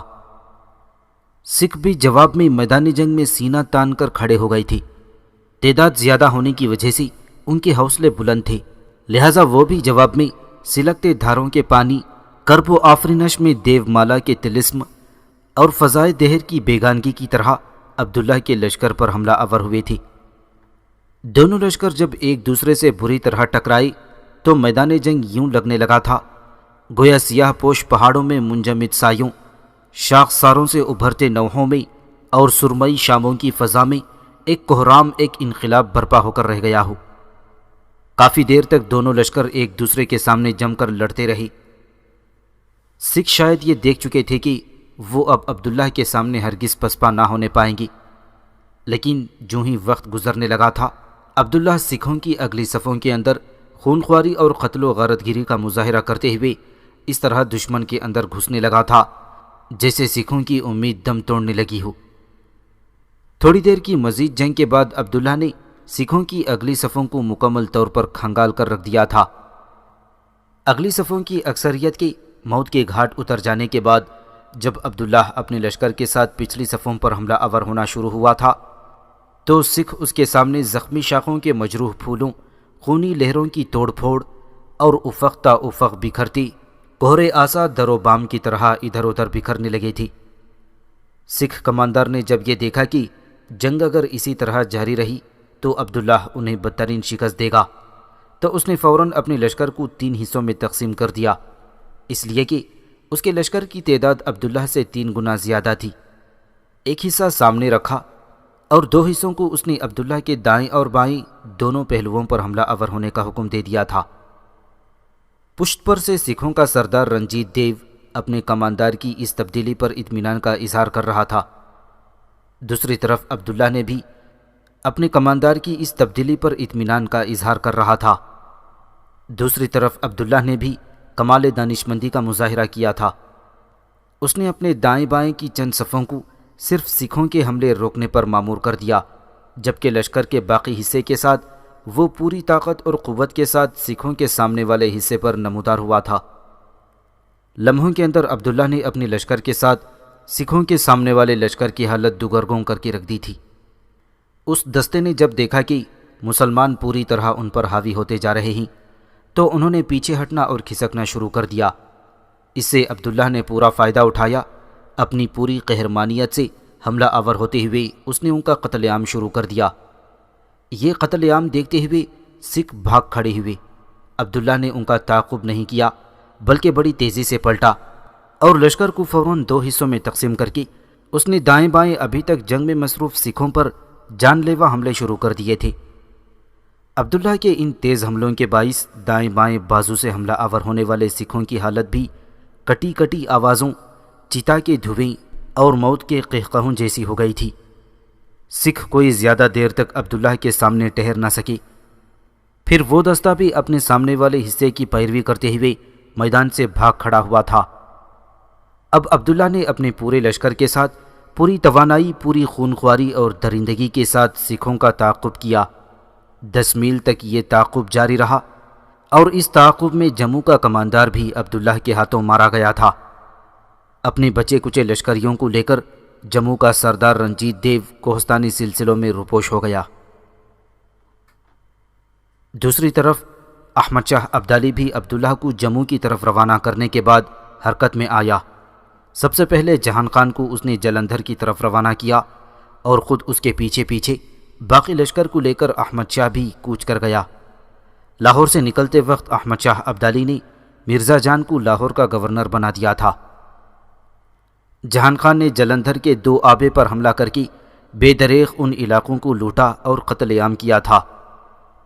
[SPEAKER 2] سکھ بھی جواب میں میدان جنگ میں سینہ تان کر کھڑے ہو گئی تھی۔ تعداد زیادہ ہونے کی وجہ سے ان کے حوصلے بلند تھے، لہٰذا وہ بھی جواب میں سلگتے دھاروں کے پانی، کرب و آفرینش میں دیو مالا کے طلسم اور فضائے دہر کی بیگانگی کی طرح عبداللہ کے لشکر پر حملہ آور ہوئے تھے۔ دونوں لشکر جب ایک دوسرے سے بری طرح ٹکرائے تو میدان جنگ یوں لگنے لگا تھا گویا سیاہ پوش پہاڑوں میں منجمد سایوں، شاخساروں سے ابھرتے نوحوں میں اور سرمئی شاموں کی فضا میں ایک کوہرام، ایک انقلاب برپا ہو کر رہ گیا ہو۔ کافی دیر تک دونوں لشکر ایک دوسرے کے سامنے جم کر لڑتے رہے۔ سکھ شاید یہ دیکھ چکے تھے کہ وہ اب عبداللہ کے سامنے ہرگز پسپا نہ ہونے پائیں گی، لیکن جو ہی وقت گزرنے لگا تھا عبداللہ سکھوں کی اگلی صفوں کے اندر خونخواری اور قتل و غارت گیری کا مظاہرہ کرتے ہوئے اس طرح دشمن کے اندر گھسنے لگا تھا جیسے سکھوں کی امید دم توڑنے لگی ہو۔ تھوڑی دیر کی مزید جنگ کے بعد عبداللہ نے سکھوں کی اگلی صفوں کو مکمل طور پر کھنگال کر رکھ دیا تھا۔ اگلی صفوں کی اکثریت کے موت کے گھاٹ اتر جانے کے بعد جب عبداللہ اپنے لشکر کے ساتھ پچھلی صفوں پر حملہ آور ہونا شروع ہوا تھا تو سکھ اس کے سامنے زخمی شاخوں کے مجروح پھولوں، خونی لہروں کی توڑ پھوڑ اور افق تا افق بکھرتی کوہرے آسا در و بام کی طرح ادھر ادھر بکھرنے لگی تھی۔ سکھ کماندار نے جب یہ دیکھا کہ جنگ اگر اسی طرح جاری رہی تو عبداللہ انہیں بدترین شکست دے گا، تو اس نے فوراً اپنے لشکر کو 3 حصوں میں تقسیم کر دیا، اس لیے کہ اس کے لشکر کی تعداد عبداللہ سے 3 گنا زیادہ تھی۔ ایک حصہ سامنے رکھا اور 2 حصوں کو اس نے عبداللہ کے دائیں اور بائیں دونوں پہلوؤں پر حملہ آور ہونے کا حکم دے دیا تھا۔ پشت پر سے سکھوں کا سردار رنجیت دیو اپنے کماندار کی اس تبدیلی پر اطمینان کا اظہار کر رہا تھا۔ دوسری طرف عبداللہ نے بھی اپنے کماندار کی اس تبدیلی پر اطمینان کا اظہار کر رہا تھا۔ دوسری طرف عبداللہ نے بھی کمال دانشمندی کا مظاہرہ کیا تھا۔ اس نے اپنے دائیں بائیں کی چند صفوں کو صرف سکھوں کے حملے روکنے پر مامور کر دیا، جبکہ لشکر کے باقی حصے کے ساتھ وہ پوری طاقت اور قوت کے ساتھ سکھوں کے سامنے والے حصے پر نمودار ہوا تھا۔ لمحوں کے اندر عبداللہ نے اپنے لشکر کے ساتھ سکھوں کے سامنے والے لشکر کی حالت دگرگوں کر کے رکھ دی تھی۔ اس دستے نے جب دیکھا کہ مسلمان پوری طرح ان پر حاوی ہوتے جا رہے ہیں تو انہوں نے پیچھے ہٹنا اور کھسکنا شروع کر دیا۔ اس سے عبداللہ نے پورا فائدہ اٹھایا۔ اپنی پوری قہرمانیت سے حملہ آور ہوتے ہوئے اس نے ان کا قتل عام شروع کر دیا۔ یہ قتل عام دیکھتے ہوئے سکھ بھاگ کھڑے ہوئے۔ عبداللہ نے ان کا تعاقب نہیں کیا بلکہ بڑی تیزی سے پلٹا اور لشکر کو فوراً 2 حصوں میں تقسیم کر کے اس نے دائیں بائیں ابھی تک جنگ میں مصروف سکھوں پر جان لیوا حملے شروع کر دیے تھے۔ عبداللہ کے ان تیز حملوں کے باعث دائیں بائیں بازو سے حملہ آور ہونے والے سکھوں کی حالت بھی کٹی کٹی آوازوں، چتا کے دھویں اور موت کے قہقہوں جیسی ہو گئی تھی۔ سکھ کوئی زیادہ دیر تک عبداللہ کے سامنے ٹھہر نہ سکے۔ پھر وہ دستہ بھی اپنے سامنے والے حصے کی پیروی کرتے ہوئے میدان سے بھاگ کھڑا ہوا تھا۔ اب عبداللہ نے اپنے پورے لشکر کے ساتھ پوری توانائی، پوری خونخواری اور درندگی کے ساتھ سکھوں کا تعاقب کیا۔ 10 میل تک یہ تعاقب جاری رہا اور اس تعاقب میں جموں کا کماندار بھی عبداللہ کے ہاتھوں مارا گیا تھا۔ اپنے بچے کچے لشکریوں کو لے کر جموں کا سردار رنجیت دیو کوہستانی سلسلوں میں روپوش ہو گیا۔ دوسری طرف احمد شاہ ابدالی بھی عبداللہ کو جموں کی طرف روانہ کرنے کے بعد حرکت میں آیا۔ سب سے پہلے جہان خان کو اس نے جلندھر کی طرف روانہ کیا اور خود اس کے پیچھے پیچھے باقی لشکر کو لے کر احمد شاہ بھی کوچ کر گیا۔ لاہور سے نکلتے وقت احمد شاہ ابدالی نے مرزا جان کو لاہور کا گورنر بنا دیا تھا۔ جہان خان نے جلندھر کے 2 آبے پر حملہ کر کے بے دریغ ان علاقوں کو لوٹا اور قتل عام کیا تھا۔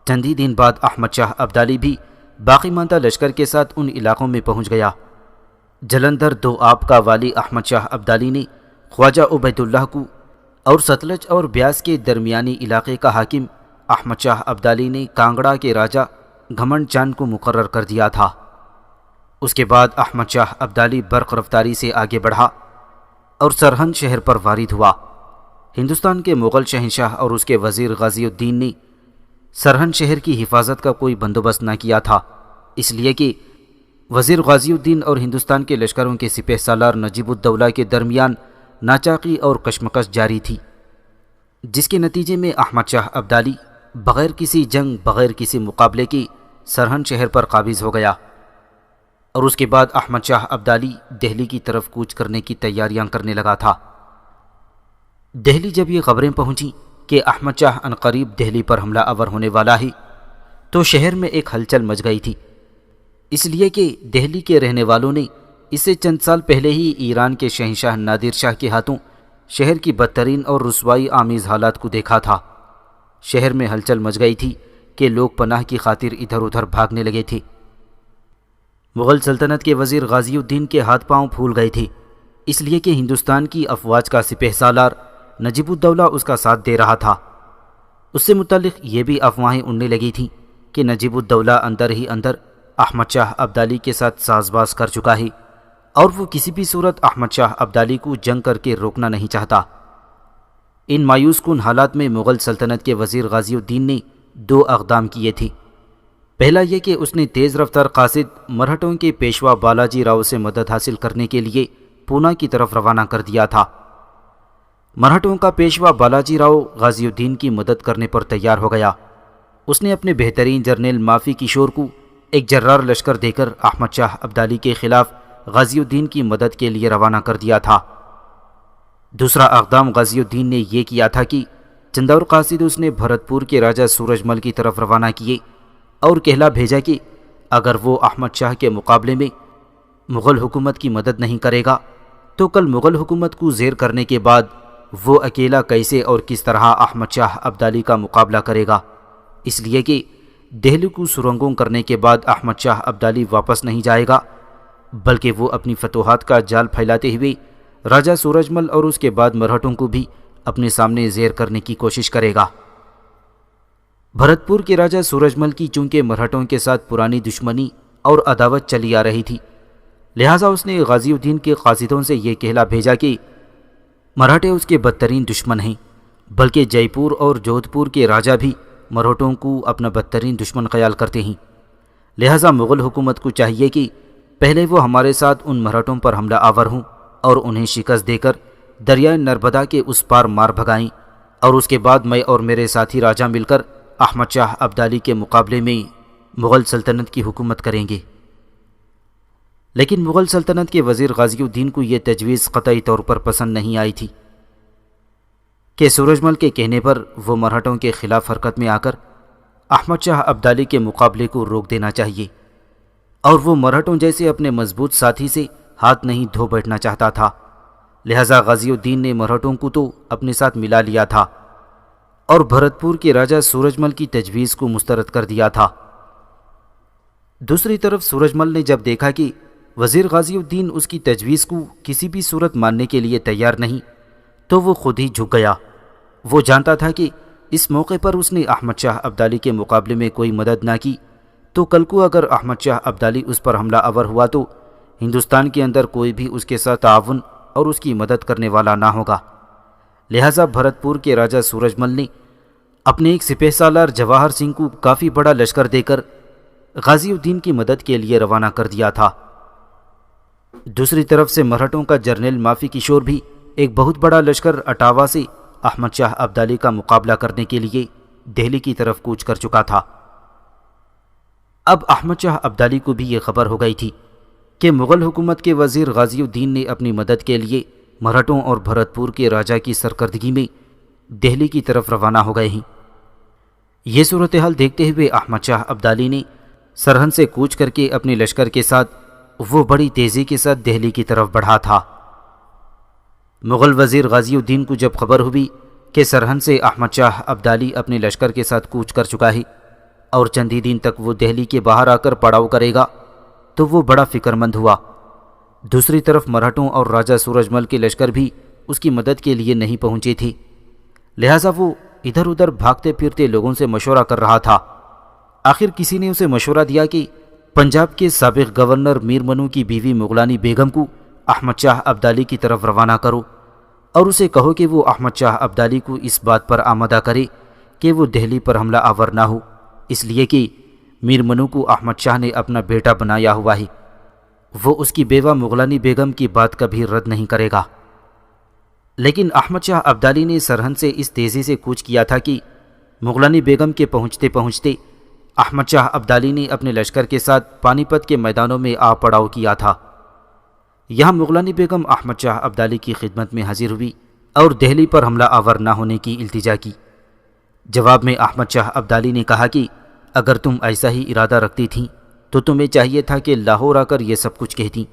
[SPEAKER 2] چند ہی دن بعد احمد شاہ ابدالی بھی باقی ماندہ لشکر کے ساتھ ان علاقوں میں پہنچ گیا۔ جلندھر 2 آب کا والی احمد شاہ ابدالی نے خواجہ عبید اللہ کو اور ستلج اور بیاس کے درمیانی علاقے کا حاکم احمد شاہ ابدالی نے کانگڑا کے راجہ گھمنڈ چاند کو مقرر کر دیا تھا۔ اس کے بعد احمد شاہ ابدالی برق رفتاری سے آگے بڑھا اور سرہند شہر پر وارد ہوا۔ ہندوستان کے مغل شہنشاہ اور اس کے وزیر غازی الدین نے سرہند شہر کی حفاظت کا کوئی بندوبست نہ کیا تھا، اس لیے کہ وزیر غازی الدین اور ہندوستان کے لشکروں کے سپہ سالار نجیب الدولہ کے درمیان ناچاقی اور کشمکش جاری تھی، جس کے نتیجے میں احمد شاہ ابدالی بغیر کسی جنگ، بغیر کسی مقابلے کے سرہند شہر پر قابض ہو گیا، اور اس کے بعد احمد شاہ ابدالی دہلی کی طرف کوچ کرنے کی تیاریاں کرنے لگا تھا۔ دہلی جب یہ خبریں پہنچیں کہ احمد شاہ عنقریب دہلی پر حملہ آور ہونے والا ہے تو شہر میں ایک ہلچل مچ گئی تھی، اس لیے کہ دہلی کے رہنے والوں نے اس سے چند سال پہلے ہی ایران کے شہنشاہ نادر شاہ کے ہاتھوں شہر کی بدترین اور رسوائی آمیز حالات کو دیکھا تھا۔ شہر میں ہلچل مچ گئی تھی کہ لوگ پناہ کی خاطر ادھر ادھر بھاگنے لگے تھے۔ مغل سلطنت کے وزیر غازی الدین کے ہاتھ پاؤں پھول گئے تھے، اس لیے کہ ہندوستان کی افواج کا سپہ سالار نجیب الدولہ اس کا ساتھ دے رہا تھا۔ اس سے متعلق یہ بھی افواہیں اڑنے لگی تھیں کہ نجیب الدولہ اندر ہی اندر احمد شاہ ابدالی کے ساتھ ساز باز کر چکا ہے اور وہ کسی بھی صورت احمد شاہ ابدالی کو جنگ کر کے روکنا نہیں چاہتا۔ ان مایوس کن حالات میں مغل سلطنت کے وزیر غازی الدین نے 2 اقدام کیے تھے۔ پہلا یہ کہ اس نے تیز رفتار قاصد مرہٹوں کے پیشوا بالاجی راؤ سے مدد حاصل کرنے کے لیے پونا کی طرف روانہ کر دیا تھا۔ مرہٹوں کا پیشوا بالاجی راؤ غازی الدین کی مدد کرنے پر تیار ہو گیا۔ اس نے اپنے بہترین جرنیل مافی کشور کو ایک جرار لشکر دے کر احمد شاہ ابدالی کے خلاف غازی الدین کی مدد کے لیے روانہ کر دیا تھا۔ دوسرا اقدام غازی الدین نے یہ کیا تھا کہ چند اور قاصد اس نے بھرت پور کے راجہ سورج مل کی طرف روانہ کیے اور کہلا بھیجا کہ اگر وہ احمد شاہ کے مقابلے میں مغل حکومت کی مدد نہیں کرے گا تو کل مغل حکومت کو زیر کرنے کے بعد وہ اکیلا کیسے اور کس طرح احمد شاہ ابدالی کا مقابلہ کرے گا، اس لیے کہ دہلی کو سرنگوں کرنے کے بعد احمد شاہ ابدالی واپس نہیں جائے گا، بلکہ وہ اپنی فتوحات کا جال پھیلاتے ہوئے راجہ سورج مل اور اس کے بعد مرہٹوں کو بھی اپنے سامنے زیر کرنے کی کوشش کرے گا۔ بھرت پور کے راجہ سورج مل کی چونکہ مرہٹوں کے ساتھ پرانی دشمنی اور عداوت چلی آ رہی تھی، لہٰذا اس نے غازی الدین کے قاصدوں سے یہ کہلا بھیجا کہ مراٹھے اس کے بدترین دشمن ہیں، بلکہ جے پور اور جودھ پور کے راجہ بھی مرہٹوں کو اپنا بدترین دشمن خیال کرتے ہیں، لہٰذا مغل حکومت کو چاہیے کہ پہلے وہ ہمارے ساتھ ان مرہٹوں پر حملہ آور ہوں اور انہیں شکست دے کر دریائے نرمدا کے اس پار مار بھگائیں، اور اس کے بعد میں اور میرے ساتھی راجہ مل کر احمد شاہ ابدالی کے مقابلے میں مغل سلطنت کی حکومت کریں گے۔ لیکن مغل سلطنت کے وزیر غازی الدین کو یہ تجویز قطعی طور پر پسند نہیں آئی تھی کہ سورج مل کے کہنے پر وہ مرہٹوں کے خلاف حرکت میں آ کر احمد شاہ ابدالی کے مقابلے کو روک دینا چاہیے، اور وہ مرہٹوں جیسے اپنے مضبوط ساتھی سے ہاتھ نہیں دھو بیٹھنا چاہتا تھا، لہٰذا غازی الدین نے مرہٹوں کو تو اپنے ساتھ ملا لیا تھا اور بھرت پور کے راجہ سورج مل کی تجویز کو مسترد کر دیا تھا۔ دوسری طرف سورج مل نے جب دیکھا کہ وزیر غازی الدین اس کی تجویز کو کسی بھی صورت ماننے کے لیے تیار نہیں، تو وہ خود ہی جھک گیا۔ وہ جانتا تھا کہ اس موقع پر اس نے احمد شاہ ابدالی کے مقابلے میں کوئی مدد نہ کی تو کل کو اگر احمد شاہ ابدالی اس پر حملہ آور ہوا تو ہندوستان کے اندر کوئی بھی اس کے ساتھ تعاون اور اس کی مدد کرنے والا نہ ہوگا، لہٰذا بھرت پور کے راجہ سورج مل نے اپنے ایک سپہ سالار جواہر سنگھ کو کافی بڑا لشکر دے کر غازی الدین کی مدد کے لیے روانہ کر دیا تھا۔ دوسری طرف سے مرہٹوں کا جرنیل مافی کشور بھی ایک بہت بڑا لشکر اٹاوا سے احمد شاہ ابدالی کا مقابلہ کرنے کے لیے دہلی کی طرف کوچ کر چکا تھا۔ اب احمد شاہ ابدالی کو بھی یہ خبر ہو گئی تھی کہ مغل حکومت کے وزیر غازی الدین نے اپنی مدد کے لیے مرہٹوں اور بھرت پور کے راجہ کی سرکردگی میں دہلی کی طرف روانہ ہو گئے ہیں۔ یہ صورتحال دیکھتے ہوئے احمد شاہ ابدالی نے سرہند سے کوچ کر کے اپنے لشکر کے ساتھ وہ بڑی تیزی کے ساتھ دہلی کی طرف بڑھا تھا۔ مغل وزیر غازی الدین کو جب خبر ہوئی کہ سرہند سے احمد شاہ ابدالی اپنے لشکر کے ساتھ کوچ کر چکا ہے اور چند ہی دن تک وہ دہلی کے باہر آ کر پڑاؤ کرے گا، تو وہ بڑا فکر مند ہوا۔ دوسری طرف مرہٹوں اور راجہ سورج مل کے لشکر بھی اس کی مدد کے لیے نہیں پہنچے تھے، لہٰذا وہ ادھر ادھر بھاگتے پھرتے لوگوں سے مشورہ کر رہا تھا۔ آخر کسی نے اسے مشورہ دیا کہ پنجاب کے سابق گورنر میر منو کی بیوی مغلانی بیگم کو احمد شاہ ابدالی کی طرف روانہ کرو اور اسے کہو کہ وہ احمد شاہ ابدالی کو اس بات پر آمادہ کرے کہ وہ دہلی پر حملہ آور نہ ہو، اس لیے کہ میر منو کو احمد شاہ نے اپنا بیٹا بنایا ہوا ہے، وہ اس کی بیوہ مغلانی بیگم کی بات کبھی رد نہیں کرے گا۔ لیکن احمد شاہ ابدالی نے سرہند سے اس تیزی سے کوچ کیا تھا کہ مغلانی بیگم کے پہنچتے پہنچتے احمد شاہ ابدالی نے اپنے لشکر کے ساتھ پانی پت کے میدانوں میں آ پڑاؤ کیا تھا۔ یہاں مغلانی بیگم احمد شاہ ابدالی کی خدمت میں حاضر ہوئی اور دہلی پر حملہ آور نہ ہونے کی التجا کی۔ جواب میں احمد شاہ ابدالی نے کہا کہ اگر تم ایسا ہی ارادہ رکھتی تھیں تو تمہیں چاہیے تھا کہ لاہور آ کر یہ سب کچھ کہتی،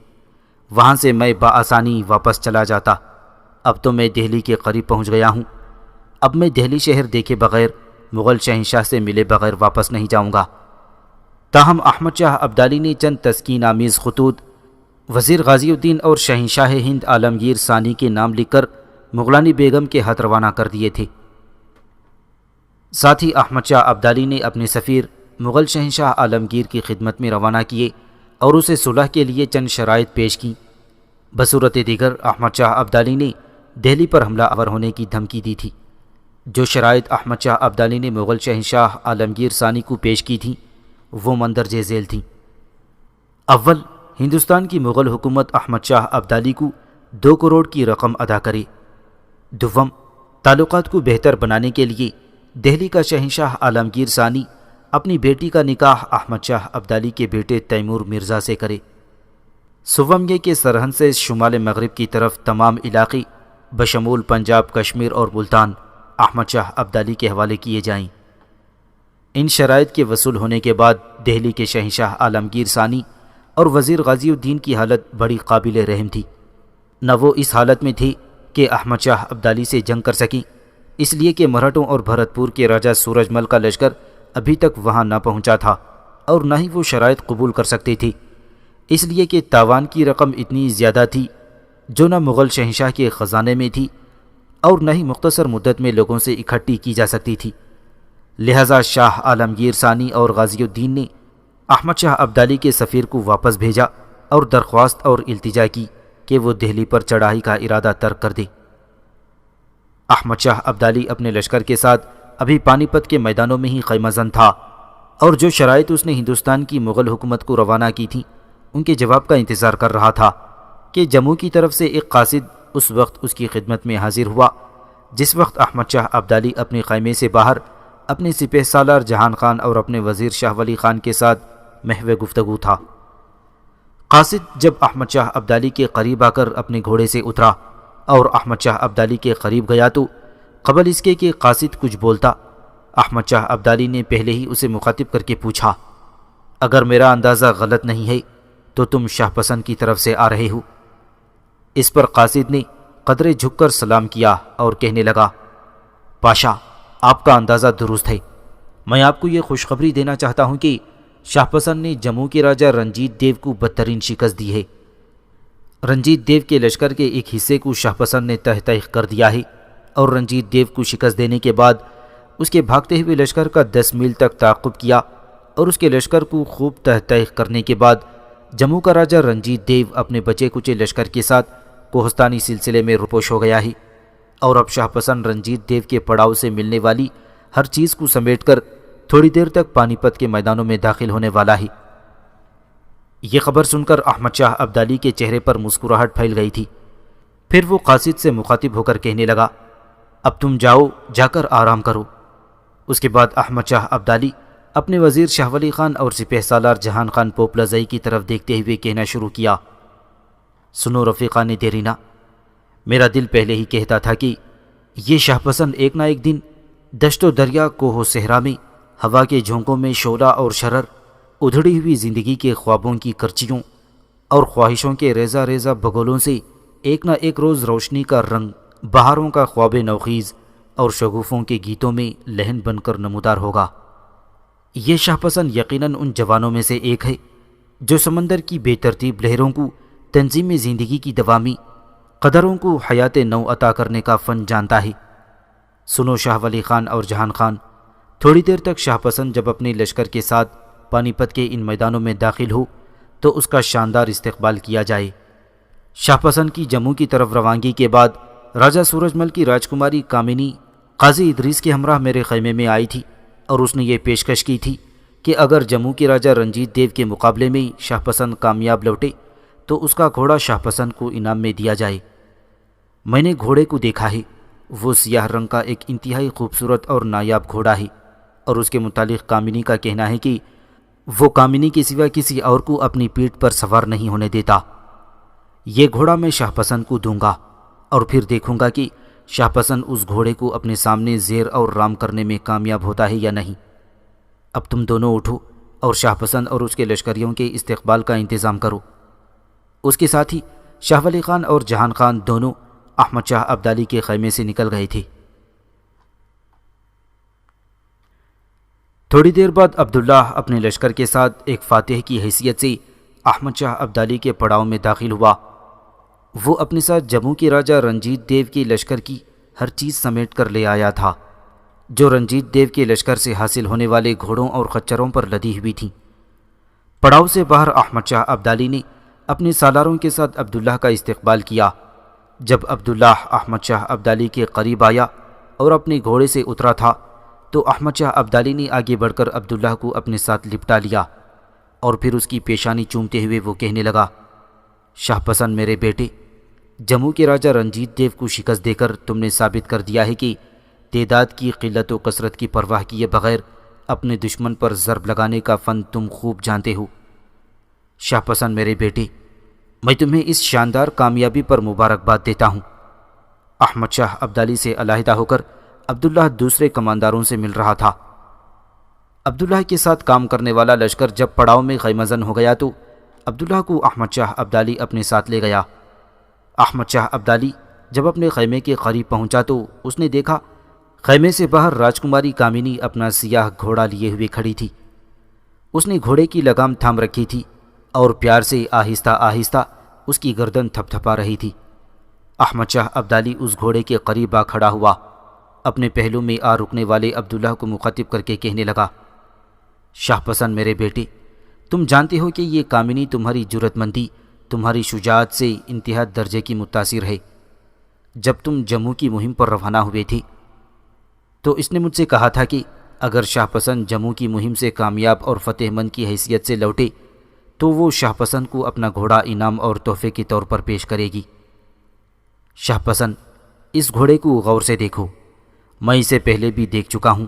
[SPEAKER 2] وہاں سے میں بآسانی واپس چلا جاتا۔ اب تو میں دہلی کے قریب پہنچ گیا ہوں، اب میں دہلی شہر دیکھے بغیر مغل شہنشاہ سے ملے بغیر واپس نہیں جاؤں گا۔ تاہم احمد شاہ ابدالی نے چند تسکین آمیز خطوط وزیر غازی الدین اور شہنشاہ ہند عالمگیر ثانی کے نام لکھ کر مغلانی بیگم کے ہاتھ روانہ کر دیے تھے۔ ساتھ ہی احمد شاہ ابدالی نے اپنے سفیر مغل شہنشاہ عالمگیر کی خدمت میں روانہ کیے اور اسے صلح کے لیے چند شرائط پیش کیں۔ بصورت دیگر احمد شاہ ابدالی نے دہلی پر حملہ آور ہونے کی دھمکی دی تھی۔ جو شرائط احمد شاہ ابدالی نے مغل شہنشاہ عالمگیر ثانی کو پیش کی تھیں وہ مندرجہ ذیل تھیں۔ اول، ہندوستان کی مغل حکومت احمد شاہ ابدالی کو 2 کروڑ کی رقم ادا کرے۔ دوم، تعلقات کو بہتر بنانے کے لیے دہلی کا شہنشاہ عالمگیر ثانی اپنی بیٹی کا نکاح احمد شاہ ابدالی کے بیٹے تیمور مرزا سے کرے۔ سومگے کے سرحد سے شمال مغرب کی طرف تمام علاقے بشمول پنجاب، کشمیر اور ملتان احمد شاہ ابدالی کے حوالے کیے جائیں۔ ان شرائط کے وصول ہونے کے بعد دہلی کے شہنشاہ عالمگیر ثانی اور وزیر غازی الدین کی حالت بڑی قابل رحم تھی۔ نہ وہ اس حالت میں تھی کہ احمد شاہ ابدالی سے جنگ کر سکیں، اس لیے کہ مرہٹوں اور بھرت پور کے راجہ سورج مل کا لشکر ابھی تک وہاں نہ پہنچا تھا، اور نہ ہی وہ شرائط قبول کر سکتے تھے، اس لیے کہ تاوان کی رقم اتنی زیادہ تھی جو نہ مغل شہنشاہ کے خزانے میں تھی اور نہ ہی مختصر مدت میں لوگوں سے اکٹھی کی جا سکتی تھی۔ لہذا شاہ عالمگیر ثانی اور غازی الدین نے احمد شاہ ابدالی کے سفیر کو واپس بھیجا اور درخواست اور التجا کی کہ وہ دہلی پر چڑھائی کا ارادہ ترک کر دے۔ احمد شاہ ابدالی اپنے لشکر کے ساتھ ابھی پانی پت کے میدانوں میں ہی خیمہ زن تھا، اور جو شرائط اس نے ہندوستان کی مغل حکومت کو روانہ کی تھیں ان کے جواب کا انتظار کر رہا تھا کہ جموں کی طرف سے ایک قاصد اس وقت اس کی خدمت میں حاضر ہوا جس وقت احمد شاہ ابدالی اپنے خیمے سے باہر اپنے سپہ سالار جہان خان اور اپنے وزیر شاہ ولی خان کے ساتھ محو گفتگو تھا۔ قاصد جب احمد شاہ ابدالی کے قریب آ کر اپنے گھوڑے سے اترا اور احمد شاہ ابدالی کے قریب گیا تو قبل اس کے کہ قاصد کچھ بولتا، احمد شاہ ابدالی نے پہلے ہی اسے مخاطب کر کے پوچھا، اگر میرا اندازہ غلط نہیں ہے تو تم شاہ پسند کی طرف سے آ رہے ہو؟ اس پر قاصد نے قدرے جھک کر سلام کیا اور کہنے لگا، پاشا، آپ کا اندازہ درست ہے۔ میں آپ کو یہ خوشخبری دینا چاہتا ہوں کہ شاہ پسند نے جموں کے راجہ رنجیت دیو کو بدترین شکست دی ہے۔ رنجیت دیو کے لشکر کے ایک حصے کو شاہ پسند نے تہ تہ کر دیا ہے، اور رنجیت دیو کو شکست دینے کے بعد اس کے بھاگتے ہوئے لشکر کا 10 میل تک تعاقب کیا، اور اس کے لشکر کو خوب تہ تہ کرنے کے بعد جموں کا راجہ رنجیت دیو اپنے بچے کچے لشکر کے ساتھ کوہستانی سلسلے میں روپوش ہو گیا ہے، اور اب شاہ پسند رنجیت دیو کے پڑاؤ سے ملنے والی ہر چیز کو سمیٹ کر تھوڑی دیر تک پانی پت کے میدانوں میں داخل ہونے والا ہے۔ یہ خبر سن کر احمد شاہ ابدالی کے چہرے پر مسکراہٹ پھیل گئی تھی۔ پھر وہ قاصد سے مخاطب ہو کر کہنے لگا، اب تم جاؤ، جا کر آرام کرو۔ اس کے بعد احمد شاہ ابدالی اپنے وزیر شاہ ولی خان اور سپہ سالار جہان خان پوپلزئی کی طرف دیکھتے ہوئے کہنا شروع کیا، سنو رفیقان دیرینہ، میرا دل پہلے ہی کہتا تھا کہ یہ شاہ پسند ایک نہ ایک دن دشت و دریا، کوہ و صحرا میں، ہوا کے جھونکوں میں شعلہ اور شرر، ادھڑی ہوئی زندگی کے خوابوں کی کرچیوں اور خواہشوں کے ریزہ ریزہ بگولوں سے ایک نہ ایک روز روشنی کا رنگ، بہاروں کا خواب نوخیز اور شگوفوں کے گیتوں میں لہن بن کر نمودار ہوگا۔ یہ شاہ پسند یقیناً ان جوانوں میں سے ایک ہے جو سمندر کی بے ترتیب لہروں کو تنظیم زندگی کی دوامی قدروں کو حیات نو عطا کرنے کا فن جانتا ہے۔ سنو شاہ ولی خان اور جہان خان، تھوڑی دیر تک شاہ پسند جب اپنے لشکر کے ساتھ پانی پت کے ان میدانوں میں داخل ہو تو اس کا شاندار استقبال کیا جائے۔ شاہ پسند کی جموں کی طرف روانگی کے بعد راجہ سورج مل کی راجکماری کامنی قاضی ادریس کے ہمراہ میرے خیمے میں آئی تھی، اور اس نے یہ پیشکش کی تھی کہ اگر جموں کے راجہ رنجیت دیو کے مقابلے میں شاہ پسند کامیاب لوٹے تو اس کا گھوڑا شاہ پسند کو انعام میں دیا جائے۔ میں نے گھوڑے کو دیکھا ہے، وہ سیاہ رنگ کا ایک انتہائی خوبصورت اور نایاب گھوڑا ہے، اور اس کے متعلق کامنی کا کہنا ہے کہ وہ کامنی کے سوا کسی اور کو اپنی پیٹھ پر سوار نہیں ہونے دیتا۔ یہ گھوڑا میں شاہ پسند کو دوں گا، اور پھر دیکھوں گا کہ شاہ پسند اس گھوڑے کو اپنے سامنے زیر اور رام کرنے میں کامیاب ہوتا ہے یا نہیں۔ اب تم دونوں اٹھو اور شاہ پسند اور اس کے لشکریوں کے استقبال کا انتظام کرو۔ اس کے ساتھ ہی شاہ ولی خان اور جہان خان دونوں احمد شاہ ابدالی کے خیمے سے نکل گئے تھے۔ تھوڑی دیر بعد عبداللہ اپنے لشکر کے ساتھ ایک فاتح کی حیثیت سے احمد شاہ ابدالی کے پڑاؤ میں داخل ہوا۔ وہ اپنے ساتھ جموں کے راجہ رنجیت دیو کے لشکر کی ہر چیز سمیٹ کر لے آیا تھا جو رنجیت دیو کے لشکر سے حاصل ہونے والے گھوڑوں اور خچروں پر لدی ہوئی تھیں۔ پڑاؤ سے باہر احمد شاہ ابدالی نے اپنے سالاروں کے ساتھ عبداللہ کا استقبال کیا۔ جب عبداللہ احمد شاہ ابدالی کے قریب آیا اور اپنے گھوڑے سے اترا تھا تو احمد شاہ ابدالی نے آگے بڑھ کر عبداللہ کو اپنے ساتھ لپٹا لیا، اور پھر اس کی پیشانی چومتے ہوئے وہ کہنے لگا، شاہ پسند میرے بیٹے، جموں کے راجہ رنجیت دیو کو شکست دے کر تم نے ثابت کر دیا ہے کہ تعداد کی قلت و کثرت کی پرواہ کیے بغیر اپنے دشمن پر ضرب لگانے کا فن تم خوب جانتے ہو۔ شاہ پسند میرے بیٹے، میں تمہیں اس شاندار کامیابی پر مبارکباد دیتا ہوں۔ احمد شاہ ابدالی سے علیحدہ ہو کر عبداللہ دوسرے کمانداروں سے مل رہا تھا۔ عبداللہ کے ساتھ کام کرنے والا لشکر جب پڑاؤ میں خیمہ زن ہو گیا تو عبداللہ کو احمد شاہ ابدالی اپنے ساتھ لے گیا۔ احمد شاہ ابدالی جب اپنے خیمے کے قریب پہنچا تو اس نے دیکھا خیمے سے باہر راجکماری کامنی اپنا سیاہ گھوڑا لیے ہوئے کھڑی تھی۔ اس نے گھوڑے کی لگام تھام رکھی تھی اور پیار سے آہستہ آہستہ اس کی گردن تھپ تھپا رہی تھی۔ احمد شاہ ابدالی اس گھوڑے کے قریب آ کھڑا ہوا، اپنے پہلو میں آ رکنے والے عبداللہ کو مخاطب کر کے کہنے لگا، شاہ پسند میرے بیٹے، تم جانتے ہو کہ یہ کامنی تمہاری جرأت مندی، تمہاری شجاعت سے انتہا درجے کی متاثر ہے۔ جب تم جموں کی مہم پر روانہ ہوئے تھے تو اس نے مجھ سے کہا تھا کہ اگر شاہ پسند جموں کی مہم سے کامیاب اور فتح مند کی حیثیت سے لوٹے تو وہ شاہ پسند کو اپنا گھوڑا انعام اور تحفے کے طور پر پیش کرے گی۔ شاہ پسند، اس گھوڑے کو غور سے دیکھو، میں اسے پہلے بھی دیکھ چکا ہوں،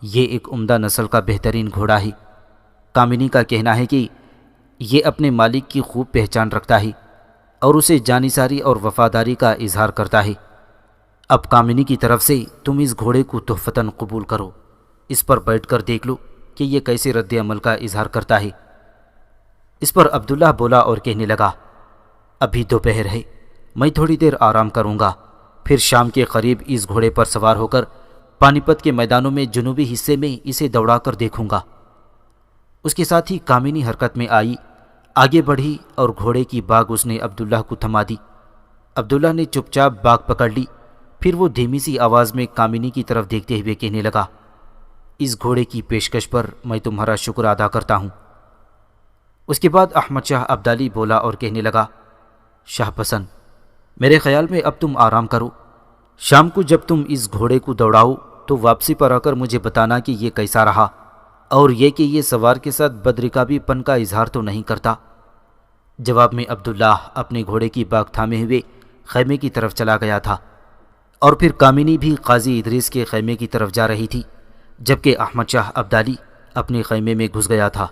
[SPEAKER 2] یہ ایک عمدہ نسل کا بہترین گھوڑا ہے۔ کامنی کا کہنا ہے کہ یہ اپنے مالک کی خوب پہچان رکھتا ہے اور اسے جانثاری اور وفاداری کا اظہار کرتا ہے۔ اب کامنی کی طرف سے تم اس گھوڑے کو تحفتاً قبول کرو، اس پر بیٹھ کر دیکھ لو کہ یہ کیسے رد عمل کا اظہار کرتا ہے۔ اس پر عبداللہ بولا اور کہنے لگا، ابھی دوپہر ہے، میں تھوڑی دیر آرام کروں گا، پھر شام کے قریب اس گھوڑے پر سوار ہو کر پانی پت کے میدانوں میں جنوبی حصے میں اسے دوڑا کر دیکھوں گا۔ اس کے ساتھ ہی کامنی حرکت میں آئی، آگے بڑھی اور گھوڑے کی باگ اس نے عبداللہ کو تھما دی۔ عبداللہ نے چپ چاپ باگ پکڑ لی، پھر وہ دھیمی سی آواز میں کامنی کی طرف دیکھتے ہوئے کہنے لگا، اس گھوڑے کی پیشکش پر میں تمہارا شکر ادا کرتا ہوں۔ اس کے بعد احمد شاہ ابدالی بولا اور کہنے لگا، شاہ پسند، میرے خیال میں اب تم آرام کرو، شام کو جب تم اس گھوڑے کو دوڑاؤ تو واپسی پر آ کر مجھے بتانا کہ یہ کیسا رہا، اور یہ کہ یہ سوار کے ساتھ بدرکابی پن کا اظہار تو نہیں کرتا۔ جواب میں عبداللہ اپنے گھوڑے کی باگ تھامے ہوئے خیمے کی طرف چلا گیا تھا، اور پھر کامنی بھی قاضی ادریس کے خیمے کی طرف جا رہی تھی، جبکہ احمد شاہ ابدالی اپنے خیمے میں گھس گیا تھا۔